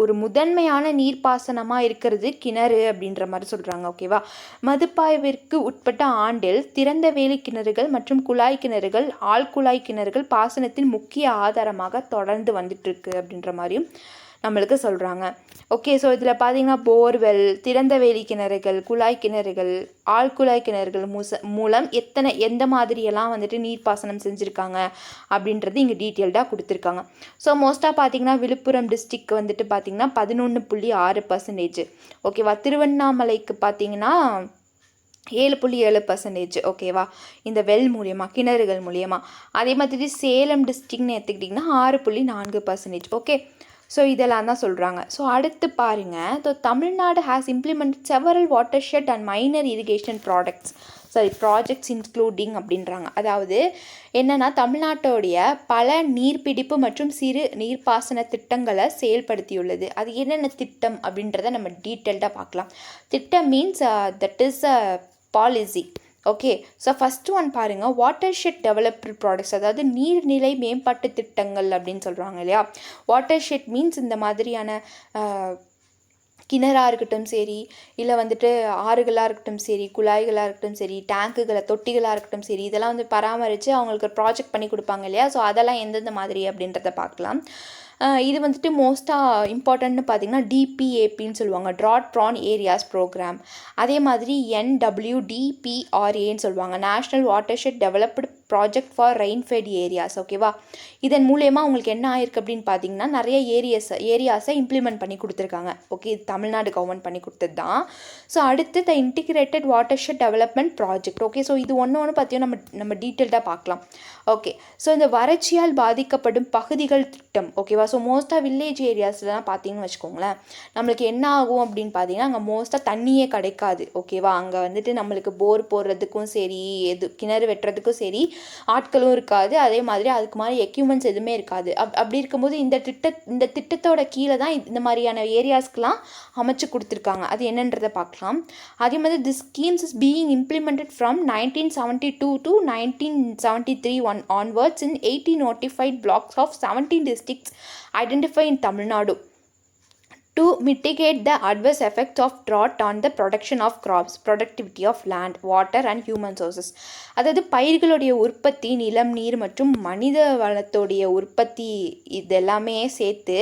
ஒரு முதன்மையான நீர்ப்பாசனமாக இருக்கிறது கிணறு அப்படின்ற மாதிரி சொல்கிறாங்க. ஓகேவா, மதுப்பாய்விற்கு உட்பட்ட ஆண்டில் திறந்த வேலி கிணறுகள் மற்றும் குழாய் கிணறுகள், ஆழ்குழாய் கிணறுகள் பாசனத்தின் முக்கிய ஆதாரமாக தொடர்ந்து வந்துட்டுருக்கு அப்படின்ற மாதிரியும் நம்மளுக்கு சொல்கிறாங்க. ஓகே, ஸோ இதில் பார்த்தீங்கன்னா போர்வெல், திறந்த வேலி கிணறுகள், குழாய் கிணறுகள், ஆழ்குழாய் கிணறுகள் மூலம் எந்த மாதிரியெல்லாம் நீர்ப்பாசனம் செஞ்சுருக்காங்க அப்படின்றது இங்கே டீட்டெயில்டாக கொடுத்துருக்காங்க. ஸோ மோஸ்ட்டாக பார்த்தீங்கன்னா விழுப்புரம் டிஸ்ட்ரிக் பார்த்தீங்கன்னா 11.6%. ஓகேவா, திருவண்ணாமலைக்கு பார்த்தீங்கன்னா 7.7%. ஓகேவா, இந்த வெல் மூலியமாக, கிணறுகள் மூலியமாக. அதே மாதிரி சேலம் டிஸ்ட்ரிக்ட்னு எடுத்துக்கிட்டிங்கன்னா 6.4%. ஓகே, ஸோ இதெல்லாம் தான் சொல்கிறாங்க. ஸோ அடுத்து பாருங்கள், so Tamil Nadu has implemented several watershed and minor irrigation projects including அப்படின்றாங்க. அதாவது என்னென்னா தமிழ்நாட்டோடைய பல நீர்பிடிப்பு மற்றும் சிறு நீர்ப்பாசன திட்டங்களை செயல்படுத்தியுள்ளது. அது என்னென்ன திட்டம் அப்படின்றத நம்ம டீட்டெயில்டாக பார்க்கலாம். திட்டம் means that is a policy. Okay, so first one பாருங்கள், வாட்டர்ஷெட் டெவலப்டு ப்ராடக்ட்ஸ், அதாவது நீர்நிலை மேம்பாட்டு திட்டங்கள் அப்படின்னு சொல்கிறாங்க இல்லையா. வாட்டர்ஷெட் மீன்ஸ் இந்த மாதிரியான கிணறாக இருக்கட்டும் சரி, இல்லை ஆறுகளாக இருக்கட்டும் சரி, குழாய்களாக இருக்கட்டும் சரி, டேங்குகளை, தொட்டிகளாக இருக்கட்டும் சரி, இதெல்லாம் பராமரித்து அவங்களுக்கு ஒரு ப்ராஜெக்ட் பண்ணி கொடுப்பாங்க இல்லையா. ஸோ அதெல்லாம் எந்தெந்த மாதிரி அப்படின்றத பார்க்கலாம். இது மோஸ்ட்டாக இம்பார்ட்டன்ட்னு பார்த்திங்கன்னா டிபிஏபின்னு சொல்லுவாங்க, ட்ராட் ப்ரான் ஏரியாஸ் ப்ரோக்ராம். அதே மாதிரி NWDPRAன்னு சொல்லுவாங்க, national watershed developed project for rainfed areas. ஓகேவா, இதன் மூலயமா உங்களுக்கு என்ன ஆயிருக்கு அப்படின்னு பார்த்தீங்கன்னா நிறைய ஏரியாஸை இம்ப்ளிமெண்ட் பண்ணி கொடுத்துருக்காங்க. ஓகே, இது தமிழ்நாடு கவர்மெண்ட் பண்ணி கொடுத்தது தான். ஸோ அடுத்து the integrated watershed development project. Okay, so இது ஒன்று பார்த்தீங்கன்னா நம்ம டீட்டெயில்டாக பார்க்கலாம். ஓகே, ஸோ இந்த வறட்சியால் பாதிக்கப்படும் பகுதிகள் திட்டம். ஓகேவா, ஸோ மோஸ்ட்டாக வில்லேஜ் ஏரியாஸ்லாம் பார்த்தீங்கன்னு வச்சுக்கோங்களேன், நம்மளுக்கு என்ன ஆகும் அப்படின்னு பார்த்தீங்கன்னா அங்கே மோஸ்ட்டாக தண்ணியே கிடைக்காது. ஓகேவா, அங்கே நம்மளுக்கு போர் போடுறதுக்கும் சரி, கிணறு வெட்டுறதுக்கும் சரி ஆட்களும் இருக்காது. அதே மாதிரி அதுக்கு மாதிரி எக்யூப்மெண்ட்ஸ் எதுவுமே இருக்காது. அப்படி இருக்கும்போது இந்த திட்டத்தோட கீழே தான் இந்த மாதிரியான ஏரியாஸ்க்கெலாம் அமைச்சு கொடுத்துருக்காங்க. அது என்னன்றதை பார்க்கலாம். அதே மாதிரி the schemes is being implemented from 1972 to 1973 onwards in 80 notified blocks of 17 districts identified in Tamil Nadu to mitigate the adverse effects of drought on the production of crops, productivity of land, water and human sources. அதாவது பயிர்களுடைய உற்பத்தி, நிலம், நீர் மற்றும் மனித வளத்தோடைய உற்பத்தி இதெல்லாமே சேர்த்து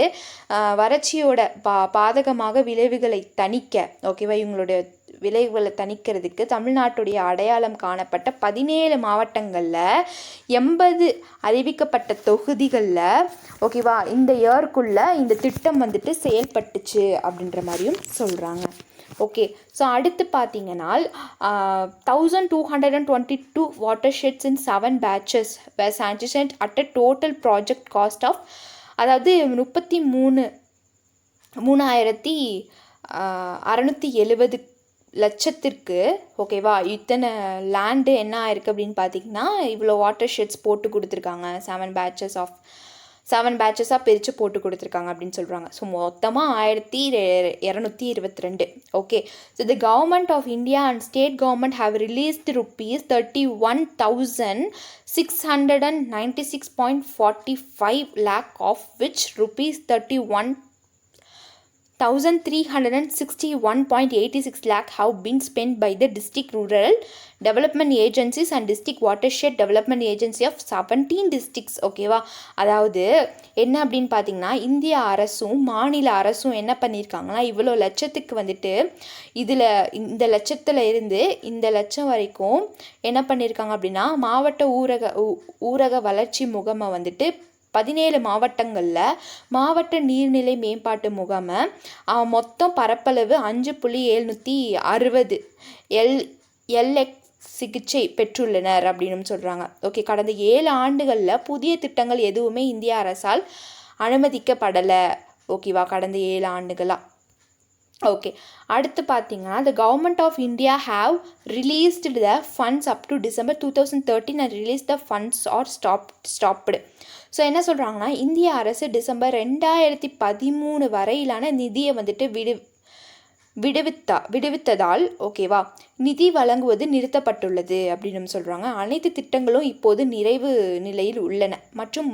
வறட்சியோட பாதகமாக விளைவுகளை தணிக்க, ஓகேவா, இவங்களுடைய விளைவுகளை தணிக்கிறதுக்கு தமிழ்நாட்டுடைய அடையாளம் காணப்பட்ட 17 மாவட்டங்களில் 80 அறிவிக்கப்பட்ட தொகுதிகளில், ஓகேவா, இந்த இயர்க்குள்ளே இந்த திட்டம் செயல்பட்டுச்சு அப்படின்ற மாதிரியும் சொல்கிறாங்க. ஓகே, ஸோ அடுத்து பார்த்தீங்கன்னா 1222 watersheds in 7 batches were sanctioned at a total project cost of, அதாவது 33,670 லட்சத்திற்கு. ஓகேவா, இத்தனை லேண்டு என்ன ஆயிருக்கு அப்படின்னு பார்த்தீங்கன்னா இவ்வளோ வாட்டர் ஷெட்ஸ் போட்டு கொடுத்துருக்காங்க. 7 பேட்சஸாக பிரித்து போட்டு கொடுத்துருக்காங்க அப்படின்னு சொல்கிறாங்க. ஸோ மொத்தமாக 1222. Okay, so the government of India and state government have released ₹31,696.45 lakh, of which ₹1,361.86 lakh have been spent by the district rural development agencies and district watershed development agency of 17 districts. ஓகேவா, அதாவது என்ன அப்படின்னு பார்த்தீங்கன்னா, இந்திய அரசும் மாநில அரசும் என்ன பண்ணியிருக்காங்கன்னா, இவ்வளோ லட்சத்துக்கு வந்துட்டு இதில் இந்த லட்சத்தில் இருந்து இந்த லட்சம் வரைக்கும் என்ன பண்ணியிருக்காங்க அப்படின்னா, மாவட்ட ஊரக வளர்ச்சி முகமை வந்துட்டு 17 மாவட்டங்களில் மாவட்ட நீர்நிலை மேம்பாட்டு முகாமை மொத்தம் பரப்பளவு 5.760 LX சிகிச்சை பெற்றுள்ளனர் அப்படின்னு சொல்கிறாங்க. ஓகே, கடந்த 7 ஆண்டுகளில் புதிய திட்டங்கள் எதுவுமே இந்திய அரசால் அனுமதிக்கப்படலை. ஓகேவா, கடந்த 7 ஆண்டுகளாக. ஓகே, அடுத்து பார்த்தீங்கன்னா, the government of India have released the funds up to December 2013 and released the funds or stopped. So என்ன சொல்கிறாங்கன்னா, இந்திய அரசு டிசம்பர் 2013 வரையிலான நிதியை வந்துட்டு விடுவித்ததால் ஓகேவா நிதி வழங்குவது நிறுத்தப்பட்டுள்ளது அப்படின்னு சொல்கிறாங்க. அனைத்து திட்டங்களும் இப்போது நிறைவு நிலையில் உள்ளன மற்றும்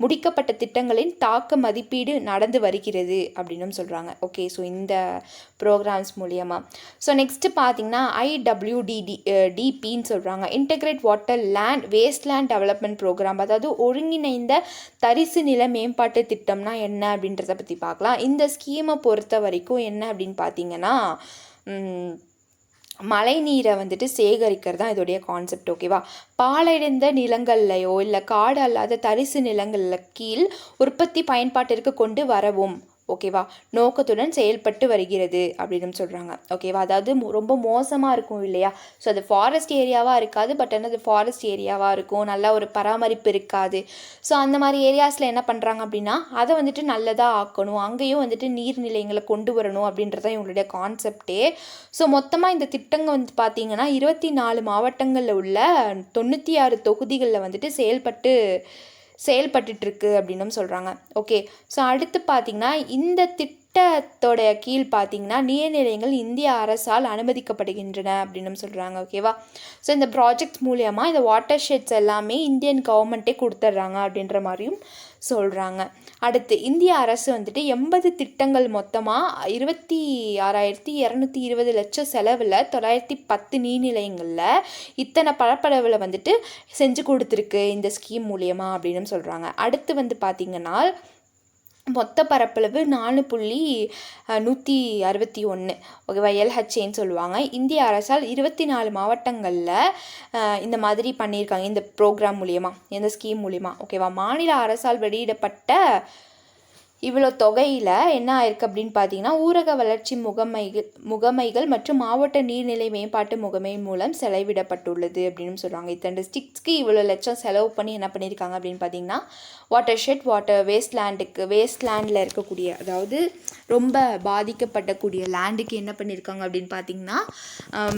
முடிக்கப்பட்ட திட்டங்களின் தாக்க மதிப்பீடு நடந்து வருகிறது அப்படின்னு சொல்கிறாங்க. ஓகே, ஸோ இந்த ப்ரோக்ராம்ஸ் மூலியமாக. ஸோ நெக்ஸ்ட்டு பார்த்தீங்கன்னா IWDDPன்னு சொல்கிறாங்க, integrate water land waste land development programme. அதாவது ஒருங்கிணைந்த தரிசு நில மேம்பாட்டு திட்டம்னா என்ன அப்படின்றத பற்றி பார்க்கலாம். இந்த ஸ்கீமை பொறுத்த வரைக்கும் என்ன அப்படின்னு பார்த்தீங்கன்னா, மழை நீரை வந்துட்டு சேகரிக்கிறது தான் இதோடைய கான்செப்ட். ஓகேவா, பாழடைந்த நிலங்கள்லையோ இல்லை காடு அல்லாத தரிசு நிலங்களில் கீழ் உற்பத்தி பயன்பாட்டிற்கு கொண்டு வரவும் ஓகேவா நோக்கத்துடன் செயல்பட்டு வருகிறது அப்படின்னு சொல்கிறாங்க. ஓகேவா, அதாவது ரொம்ப மோசமாக இருக்கும் இல்லையா, ஸோ அது ஃபாரஸ்ட் ஏரியாவாக இருக்காது, பட் ஆனால் அது ஃபாரஸ்ட் ஏரியாவாக இருக்கும், நல்ல ஒரு பராமரிப்பு இருக்காது. ஸோ அந்த மாதிரி ஏரியாஸில் என்ன பண்ணுறாங்க அப்படின்னா, அதை வந்துட்டு நல்லதாக ஆக்கணும், அங்கேயும் வந்துட்டு நீர்நிலைங்களை கொண்டு வரணும் அப்படின்றதான் இவங்களுடைய கான்செப்டே. ஸோ மொத்தமாக இந்த திட்டங்கள் வந்து பார்த்திங்கன்னா 24 மாவட்டங்களில் உள்ள 96 தொகுதிகளில் வந்துட்டு செயல்பட்டுருக்கு அப்படின்னு சொல்கிறாங்க. ஓகே, ஸோ அடுத்து பார்த்திங்கன்னா, இந்த திட்டத்தோடைய கீழ் பார்த்திங்கன்னா நீர்நிலைகள் இந்திய அரசால் அனுமதிக்கப்படுகின்றன அப்படின்னு சொல்கிறாங்க. ஓகேவா, ஸோ இந்த ப்ராஜெக்ட் மூலியமாக இந்த வாட்டர் ஷெட்ஸ் எல்லாமே இந்தியன் கவர்மெண்ட்டே கொடுத்துட்றாங்க அப்படின்ற மாதிரியும் சொல்கிறாங்க. அடுத்து இந்திய அரசு வந்துட்டு 80 திட்டங்கள் மொத்தமாக 26,220 லட்சம் செலவில் 910 நீர்நிலையங்களில் இத்தனை பரப்பளவில் வந்துட்டு செஞ்சு கொடுத்துருக்கு இந்த ஸ்கீம் மூலியமாக அப்படின்னு சொல்கிறாங்க. அடுத்து வந்து பார்த்திங்கன்னா மொத்த பரப்பளவு 4.161 ஓகேவா LHAன்னு சொல்லுவாங்க. இந்திய அரசால் 24 மாவட்டங்களில் இந்த மாதிரி பண்ணியிருக்காங்க இந்த ப்ரோக்ராம் மூலிமா, இந்த ஸ்கீம் மூலிமா. ஓகேவா, மாநில அரசால் வெளியிடப்பட்ட இவ்வளோ தொகையில் என்ன ஆயிருக்கு அப்படின்னு பார்த்தீங்கன்னா, ஊரக வளர்ச்சி முகமைகள் மற்றும் மாவட்ட நீர்நிலை மேம்பாட்டு முகமை மூலம் செலவிடப்பட்டுள்ளது அப்படின்னு சொல்கிறாங்க. இத்தனை டிஸ்ட்ரிக்ட்ஸ்க்கு இவ்வளோ லட்சம் செலவு பண்ணி என்ன பண்ணியிருக்காங்க அப்படின்னு பார்த்தீங்கன்னா, வாட்டர் ஷெட் வேஸ்ட் லேண்டில் இருக்கக்கூடிய, அதாவது ரொம்ப பாதிக்கப்படக்கூடிய லேண்டுக்கு என்ன பண்ணியிருக்காங்க அப்படின்னு பார்த்தீங்கன்னா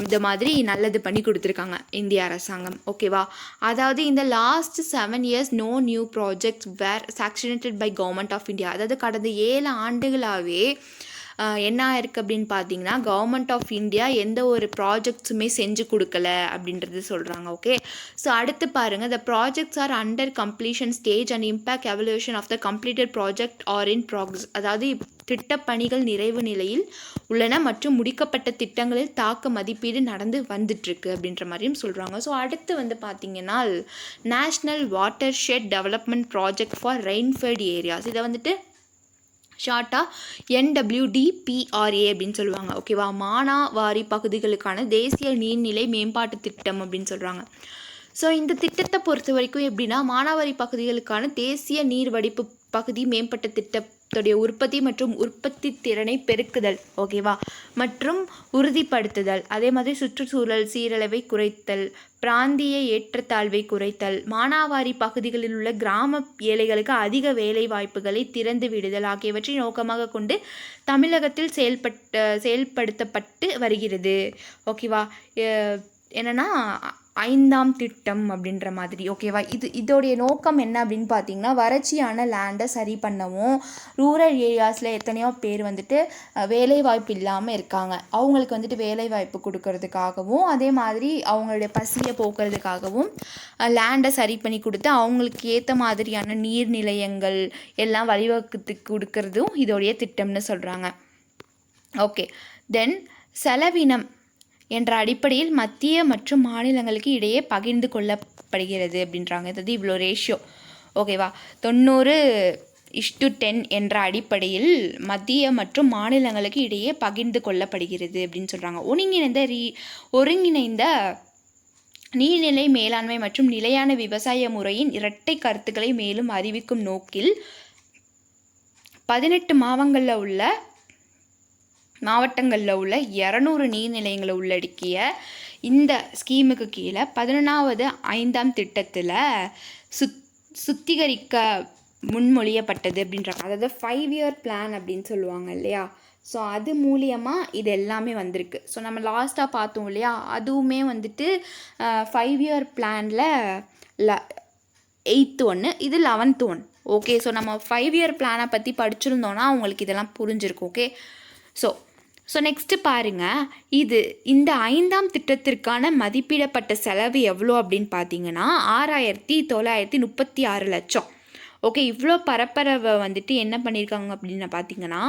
இந்த மாதிரி நல்லது பண்ணி கொடுத்துருக்காங்க இந்திய அரசாங்கம். ஓகேவா, அதாவது இந்த last 7 years no new projects were sanctioned by government of India. அதாவது கடந்த 7 ஆண்டுகளாகவே என்ன ஆயிருக்கு அப்படின்னு பார்த்தீங்கன்னா, கவர்மெண்ட் ஆஃப் இந்தியா எந்த ஒரு ப்ராஜெக்ட்ஸுமே செஞ்சு கொடுக்கல அப்படின்றது சொல்கிறாங்க. ஓகே, ஸோ அடுத்து பாருங்கள், the projects are under completion stage and impact evaluation of the completed project are in progress. அதாவது திட்டப்பணிகள் நிறைவு நிலையில் உள்ளன மற்றும் முடிக்கப்பட்ட திட்டங்களில் தாக்க மதிப்பீடு நடந்து வந்துட்டுருக்கு அப்படின்ற மாதிரியும் சொல்கிறாங்க. ஸோ அடுத்து வந்து பார்த்திங்கன்னா national watershed development project for rainfed areas, இதை வந்துட்டு ஷார்ட்டாக NWDPRA அப்படின்னு சொல்லுவாங்க. ஓகேவா, மானாவாரி பகுதிகளுக்கான தேசிய நீர்நிலை மேம்பாட்டு திட்டம் அப்படின்னு சொல்கிறாங்க. ஸோ இந்த திட்டத்தை பொறுத்த வரைக்கும் எப்படின்னா, மானாவாரி பகுதிகளுக்கான தேசிய நீர் வடிப்பு பகுதி மேம்பட்ட திட்டத்துடைய உற்பத்தி மற்றும் உற்பத்தி திறனை பெருக்குதல் ஓகேவா மற்றும் உறுதிப்படுத்துதல், அதே மாதிரி சுற்றுச்சூழல் சீரழிவை குறைத்தல், பிராந்திய ஏற்றத்தாழ்வை குறைத்தல், மானாவாரி பகுதிகளில் உள்ள கிராம ஏழைகளுக்கு அதிக வேலை வாய்ப்புகளை திறந்து விடுதல் ஆகியவற்றை நோக்கமாக கொண்டு தமிழகத்தில் செயல்படுத்தப்பட்டு வருகிறது. ஓகேவா, என்னென்னா 5ஆம் திட்டம் அப்படின்ற மாதிரி ஓகேவா. இதோடைய நோக்கம் என்ன அப்படின்னு பார்த்தீங்கன்னா, வறட்சியான லேண்டை சரி பண்ணவும், ரூரல் ஏரியாஸில் எத்தனையோ பேர் வந்துட்டு வேலைவாய்ப்பு இல்லாமல் இருக்காங்க, அவங்களுக்கு வந்துட்டு வேலைவாய்ப்பு கொடுக்கறதுக்காகவும், அதே மாதிரி அவங்களுடைய பசியை போக்குறதுக்காகவும் லேண்டை சரி பண்ணி கொடுத்து அவங்களுக்கு ஏற்ற மாதிரியான நீர்நிலையங்கள் எல்லாம் வழிவகுத்து கொடுக்கறதும் இதோடைய திட்டம்னு சொல்கிறாங்க. ஓகே, தென் செலவினம் என்ற அடிப்படையில் மத்திய மற்றும் மாநிலங்களுக்கு இடையே பகிர்ந்து கொள்ளப்படுகிறது அப்படின்றாங்க. அதாவது இவ்வளோ ரேஷியோ ஓகேவா, 90:10 என்ற அடிப்படையில் மத்திய மற்றும் மாநிலங்களுக்கு இடையே பகிர்ந்து கொள்ளப்படுகிறது அப்படின்னு சொல்கிறாங்க. ஒருங்கிணைந்த நீர்நிலை மேலாண்மை மற்றும் நிலையான விவசாய முறையின் இரட்டை கருத்துக்களை மேலும் அறிவிக்கும் நோக்கில் 18 மாவட்டங்களில் உள்ள 200 நீர்நிலையங்களை உள்ளடக்கிய இந்த ஸ்கீமுக்கு கீழே 11வது 5ஆம் திட்டத்தில் சுத்திகரிக்க முன்மொழியப்பட்டது அப்படின்றாங்க. அதாவது 5-year பிளான் அப்படின்னு சொல்லுவாங்க இல்லையா. ஸோ அது மூலியமாக இது எல்லாமே வந்திருக்கு. ஸோ நம்ம லாஸ்ட்டாக பார்த்தோம் இல்லையா, அதுவுமே வந்துட்டு 5-year பிளானில் 8th ஒன்று, இது 11th ஒன். ஓகே, ஸோ நம்ம 5-year பிளானை பற்றி படிச்சிருந்தோன்னா அவங்களுக்கு இதெல்லாம் புரிஞ்சிருக்கும். ஓகே, ஸோ நெக்ஸ்ட்டு பாருங்கள், இந்த 5ஆம் திட்டத்திற்கான மதிப்பிடப்பட்ட செலவு எவ்வளோ அப்படின்னு பார்த்தீங்கன்னா 6,936 லட்சம். ஓகே, இவ்வளோ பரப்பரவை வந்துட்டு என்ன பண்ணியிருக்காங்க அப்படின்னு பார்த்தீங்கன்னா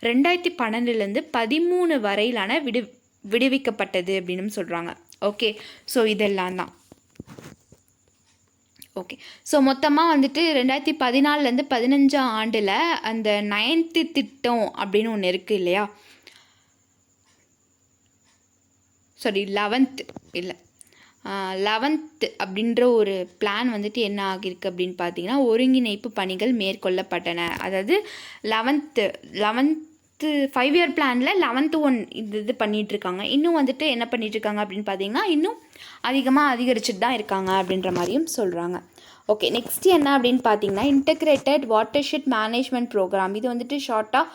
2012 13 வரையிலான விடுவிக்கப்பட்டது அப்படின்னு சொல்கிறாங்க. ஓகே, ஸோ இதெல்லாம் தான். ஓகே, ஸோ மொத்தமாக வந்துட்டு 2014 15 ஆண்டில் அந்த 9th திட்டம் அப்படின்னு ஒன்று இருக்குது இல்லையா, சாரி 11th அப்படின்ற ஒரு பிளான் வந்துட்டு என்ன ஆகியிருக்கு அப்படின்னு பார்த்தீங்கன்னா, ஒருங்கிணைப்பு பணிகள் மேற்கொள்ளப்பட்டன. அதாவது 11th 5-year பிளானில் 11th ஒன் இது பண்ணிகிட்ருக்காங்க. இன்னும் வந்துட்டு என்ன பண்ணிகிட்ருக்காங்க அப்படின்னு பார்த்தீங்கன்னா, இன்னும் அதிகமாக அதிகரிச்சுட்டு தான் இருக்காங்க அப்படின்ற மாதிரியும் சொல்கிறாங்க. ஓகே, நெக்ஸ்ட் என்ன அப்படின்னு பார்த்தீங்கன்னா, இன்டெகிரேட்டட் வாட்டர்ஷெட் மேனேஜ்மெண்ட் ப்ரோக்ராம். இது வந்துட்டு ஷார்ட்டாக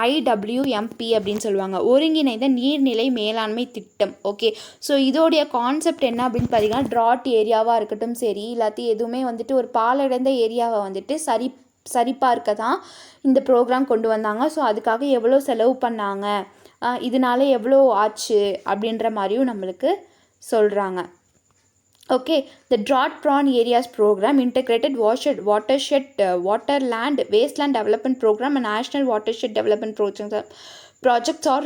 IWMP அப்படின்னு சொல்லுவாங்க, ஒருங்கிணைந்த நீர்நிலை மேலாண்மை திட்டம். ஓகே, ஸோ இதோடைய கான்செப்ட் என்ன அப்படின்னு பார்த்தீங்கன்னா, ட்ராட் ஏரியாவாக இருக்கட்டும் சரி, இல்லாட்டி எதுவுமே வந்துட்டு ஒரு பாலடைந்த ஏரியாவை வந்துட்டு சரிபார்க்க தான் இந்த ப்ரோக்ராம் கொண்டு வந்தாங்க. ஸோ அதுக்காக எவ்வளோ செலவு பண்ணாங்க, இதனால எவ்வளோ ஆச்சு அப்படின்ற மாதிரியும் நம்மளுக்கு சொல்கிறாங்க. Okay, the drought-prone areas program, integrated watershed, waterland, wasteland development program, and national watershed development projects or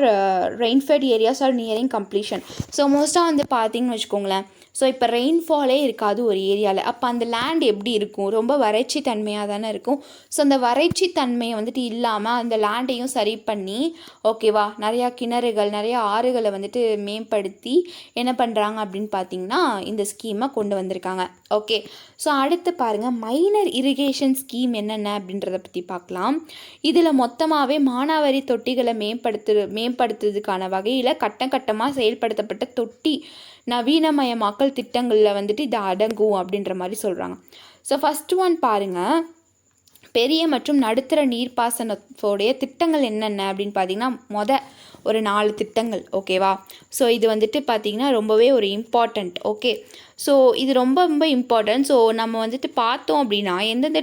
rainfed areas are nearing completion. So மோஸ்ட்டாக வந்து பார்த்தீங்கன்னு வச்சுக்கோங்களேன், ஸோ இப்போ ரெயின்ஃபாலே இருக்காது ஒரு ஏரியாவில். அப்போ அந்த லேண்ட் எப்படி இருக்கும், ரொம்ப வறட்சி தன்மையாக தானே இருக்கும். ஸோ அந்த வறட்சி தன்மையை வந்துட்டு இல்லாமல் அந்த லேண்டையும் சரி பண்ணி ஓகேவா, நிறையா கிணறுகள், நிறையா ஆறுகளை வந்துட்டு மேம்படுத்தி என்ன பண்ணுறாங்க அப்படின்னு பார்த்தீங்கன்னா இந்த ஸ்கீமை கொண்டு வந்திருக்காங்க. ஓகே, ஸோ அடுத்து பாருங்கள், மைனர் இரிகேஷன் ஸ்கீம் என்னென்ன அப்படின்றத பற்றி பார்க்கலாம். இதில் மொத்தமாகவே மானாவாரி தொட்டிகளை மேம்படுத்துறதுக்கான வகையில் கட்டமாக செயல்படுத்தப்பட்ட தொட்டி நவீனமயமாக்கல் திட்டங்களில் வந்துட்டு இது அடங்கும் அப்படின்ற மாதிரி சொல்கிறாங்க. ஸோ ஃபஸ்ட் ஒன் பாருங்கள், பெரிய மற்றும் நடுத்தர நீர்ப்பாசனத்தோடைய திட்டங்கள் என்னென்ன அப்படின்னு பார்த்தீங்கன்னா ஒரு 4 திட்டங்கள். ஓகேவா, ஸோ இது வந்துட்டு பார்த்திங்கன்னா ரொம்பவே ஒரு இம்பார்ட்டண்ட். ஓகே, ஸோ இது ரொம்ப இம்பார்ட்டன்ட். ஸோ நம்ம வந்துட்டு பார்த்தோம் அப்படின்னா எந்தெந்த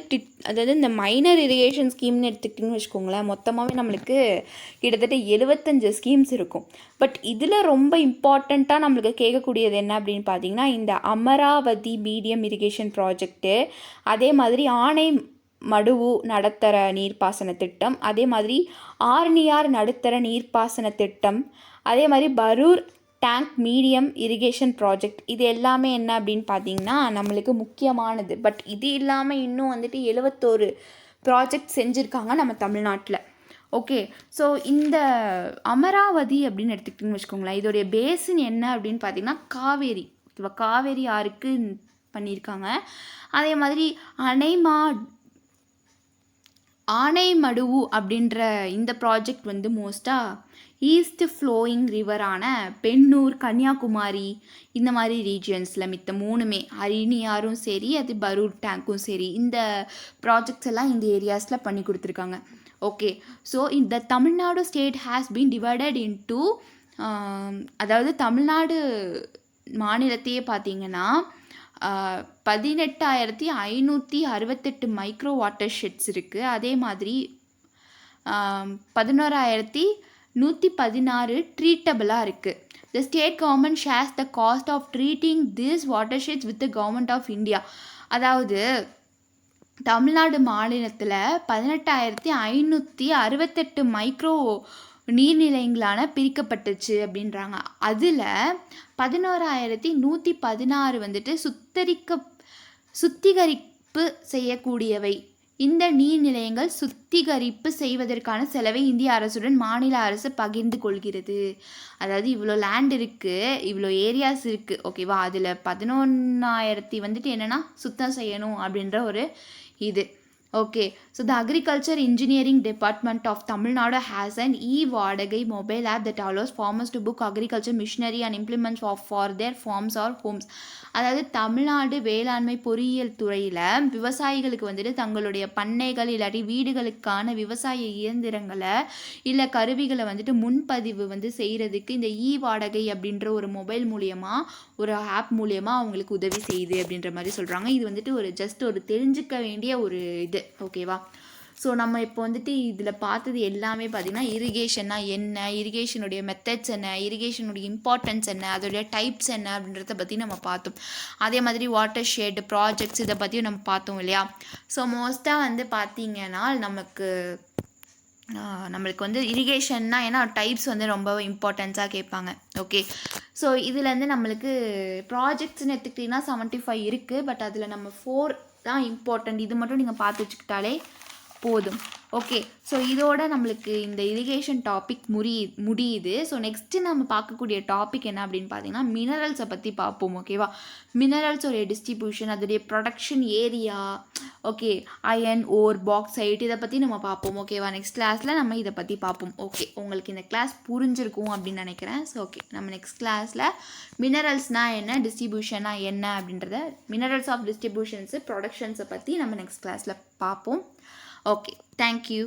அதாவது இந்த மைனர் இரிகேஷன் ஸ்கீம்னு எடுத்துக்கிட்டிங்கன்னு வச்சுக்கோங்களேன், மொத்தமாகவே நம்மளுக்கு கிட்டத்தட்ட 75 ஸ்கீம்ஸ் இருக்கும். பட் இதில் ரொம்ப இம்பார்ட்டண்ட்டாக நம்மளுக்கு கேட்கக்கூடியது என்ன அப்படின்னு பார்த்தீங்கன்னா, இந்த அமராவதி மீடியம் இரிகேஷன் ப்ராஜெக்ட்டு, அதே மாதிரி மடுவு நடுத்தர நீர்ப்பாசன திட்டம், அதே மாதிரி ஆர்னியார் நடுத்தர நீர்ப்பாசன திட்டம், அதே மாதிரி Parur tank medium irrigation project. இது எல்லாமே என்ன அப்படின்னு பார்த்தீங்கன்னா நம்மளுக்கு முக்கியமானது. பட் இது இல்லாமல் இன்னும் வந்துட்டு 71 ப்ராஜெக்ட் செஞ்சுருக்காங்க நம்ம தமிழ்நாட்டில். ஓகே, ஸோ இந்த அமராவதி அப்படின்னு எடுத்துக்கிட்டிங்கன்னு வச்சுக்கோங்களேன், இதோடைய பேசின் என்ன அப்படின்னு பார்த்தீங்கன்னா காவேரி ஆறுக்கு பண்ணியிருக்காங்க. அதே மாதிரி ஆனைமடுவு அப்படின்ற இந்த ப்ராஜெக்ட் வந்து மோஸ்ட்டாக ஈஸ்ட் ஃப்ளோயிங் ரிவரான பெண்ணூர், கன்னியாகுமரி இந்த மாதிரி ரீஜியன்ஸில் மித்த 3மே அரிணியாரும் சரி, அது பரூர் டேங்க்கும் சரி, இந்த ப்ராஜெக்ட்ஸ் எல்லாம் இந்த ஏரியாஸில் பண்ணி கொடுத்துருக்காங்க. ஓகே, ஸோ இந்த Tamil Nadu state has been divided into, அதாவது தமிழ்நாடு மாநிலத்தையே பார்த்தீங்கன்னா 18,568 மைக்ரோ வாட்டர் ஷெட்ஸ் இருக்குது. அதே மாதிரி 11,116 ட்ரீட்டபிளாக இருக்குது. The state government shares the cost of treating these watersheds with the government of India. அதாவது தமிழ்நாடு மாநிலத்தில் 18,568 மைக்ரோ நீர்நிலைங்களான பிரிக்கப்பட்டுச்சு அப்படின்றாங்க. அதில் 11,116 வந்துட்டு சுத்திகரிப்பு செய்யக்கூடியவை. இந்த நீர்நிலையங்கள் சுத்திகரிப்பு செய்வதற்கான செலவை இந்திய அரசுடன் மாநில அரசு பகிர்ந்து கொள்கிறது. அதாவது இவ்வளோ லேண்ட் இருக்குது, இவ்வளோ ஏரியாஸ் இருக்குது, ஓகேவா? அதில் 11,000 வந்துட்டு என்னென்னா சுத்தம் செய்யணும் அப்படின்ற ஒரு இது. Okay, so the Agriculture Engineering Department of Tamil Nadu has an e-Vadagai mobile app that allows farmers to book agriculture machinery and implements for their farms or homes. அதாவது தமிழ்நாடு வேளாண்மை பொறியியல் துறையில் விவசாயிகளுக்கு வந்துட்டு தங்களுடைய பண்ணைகள் இல்லாட்டி வீடுகளுக்கான விவசாய இயந்திரங்களை இல்லை கருவிகளை வந்துட்டு முன்பதிவு வந்து செய்கிறதுக்கு இந்த வாடகை அப்படின்ற ஒரு மொபைல் மூலியமாக ஒரு ஆப் மூலியமாக அவங்களுக்கு உதவி செய்யுது அப்படின்ற மாதிரி சொல்கிறாங்க. இது வந்துட்டு ஒரு ஜஸ்ட் ஒரு தெரிஞ்சுக்க வேண்டிய ஒரு இது, ஓகேவா? ஸோ நம்ம இப்போ வந்துட்டு இதில் பார்த்தது எல்லாமே பார்த்திங்கன்னா இரிகேஷன்னா என்ன, இரிகேஷனுடைய மெத்தட்ஸ் என்ன, இரிகேஷனுடைய இம்பார்ட்டன்ஸ் என்ன, அதோடைய டைப்ஸ் என்ன அப்படின்றத பற்றி நம்ம பார்த்தோம். அதே மாதிரி வாட்டர் ஷெட் ப்ராஜெக்ட்ஸ் இதை பற்றியும் நம்ம பார்த்தோம் இல்லையா? ஸோ மோஸ்ட்டாக வந்து பார்த்திங்கன்னா நம்மளுக்கு வந்து இரிகேஷன்னா ஏன்னா டைப்ஸ் வந்து ரொம்ப இம்பார்ட்டன்ஸாக கேட்பாங்க. ஓகே, ஸோ இதுலேருந்து நம்மளுக்கு ப்ராஜெக்ட்ஸ்னு எடுத்துக்கிட்டிங்கன்னா 75 இருக்குது. பட் அதில் நம்ம 4 தான் இம்பார்ட்டண்ட். இது மட்டும் நீங்கள் பார்த்து வச்சுக்கிட்டாலே போதும். ஓகே, ஸோ இதோட நம்மளுக்கு இந்த இரிகேஷன் டாபிக் முடியுது. ஸோ நெக்ஸ்ட்டு நம்ம பார்க்கக்கூடிய டாபிக் என்ன அப்படின்னு பார்த்தீங்கன்னா மினரல்ஸை பற்றி பார்ப்போம். ஓகேவா? மினரல்ஸோடைய டிஸ்ட்ரிபியூஷன், அதோடைய production area, okay, iron ore bauxite, இதை பற்றி நம்ம பார்ப்போம். ஓகேவா? நெக்ஸ்ட் கிளாஸில் நம்ம இதை பற்றி பார்ப்போம். ஓகே, உங்களுக்கு இந்த கிளாஸ் புரிஞ்சிருக்கும் அப்படின்னு நினைக்கிறேன். ஸோ ஓகே, நம்ம நெக்ஸ்ட் கிளாஸில் மினரல்ஸ்னால் என்ன, டிஸ்ட்ரிபியூஷனாக என்ன அப்படின்றத, மினரல்ஸ் ஆஃப் டிஸ்ட்ரிபியூஷன்ஸு ப்ரொடக்ஷன்ஸை பற்றி நம்ம நெக்ஸ்ட் கிளாஸில் பார்ப்போம். Okay, thank you.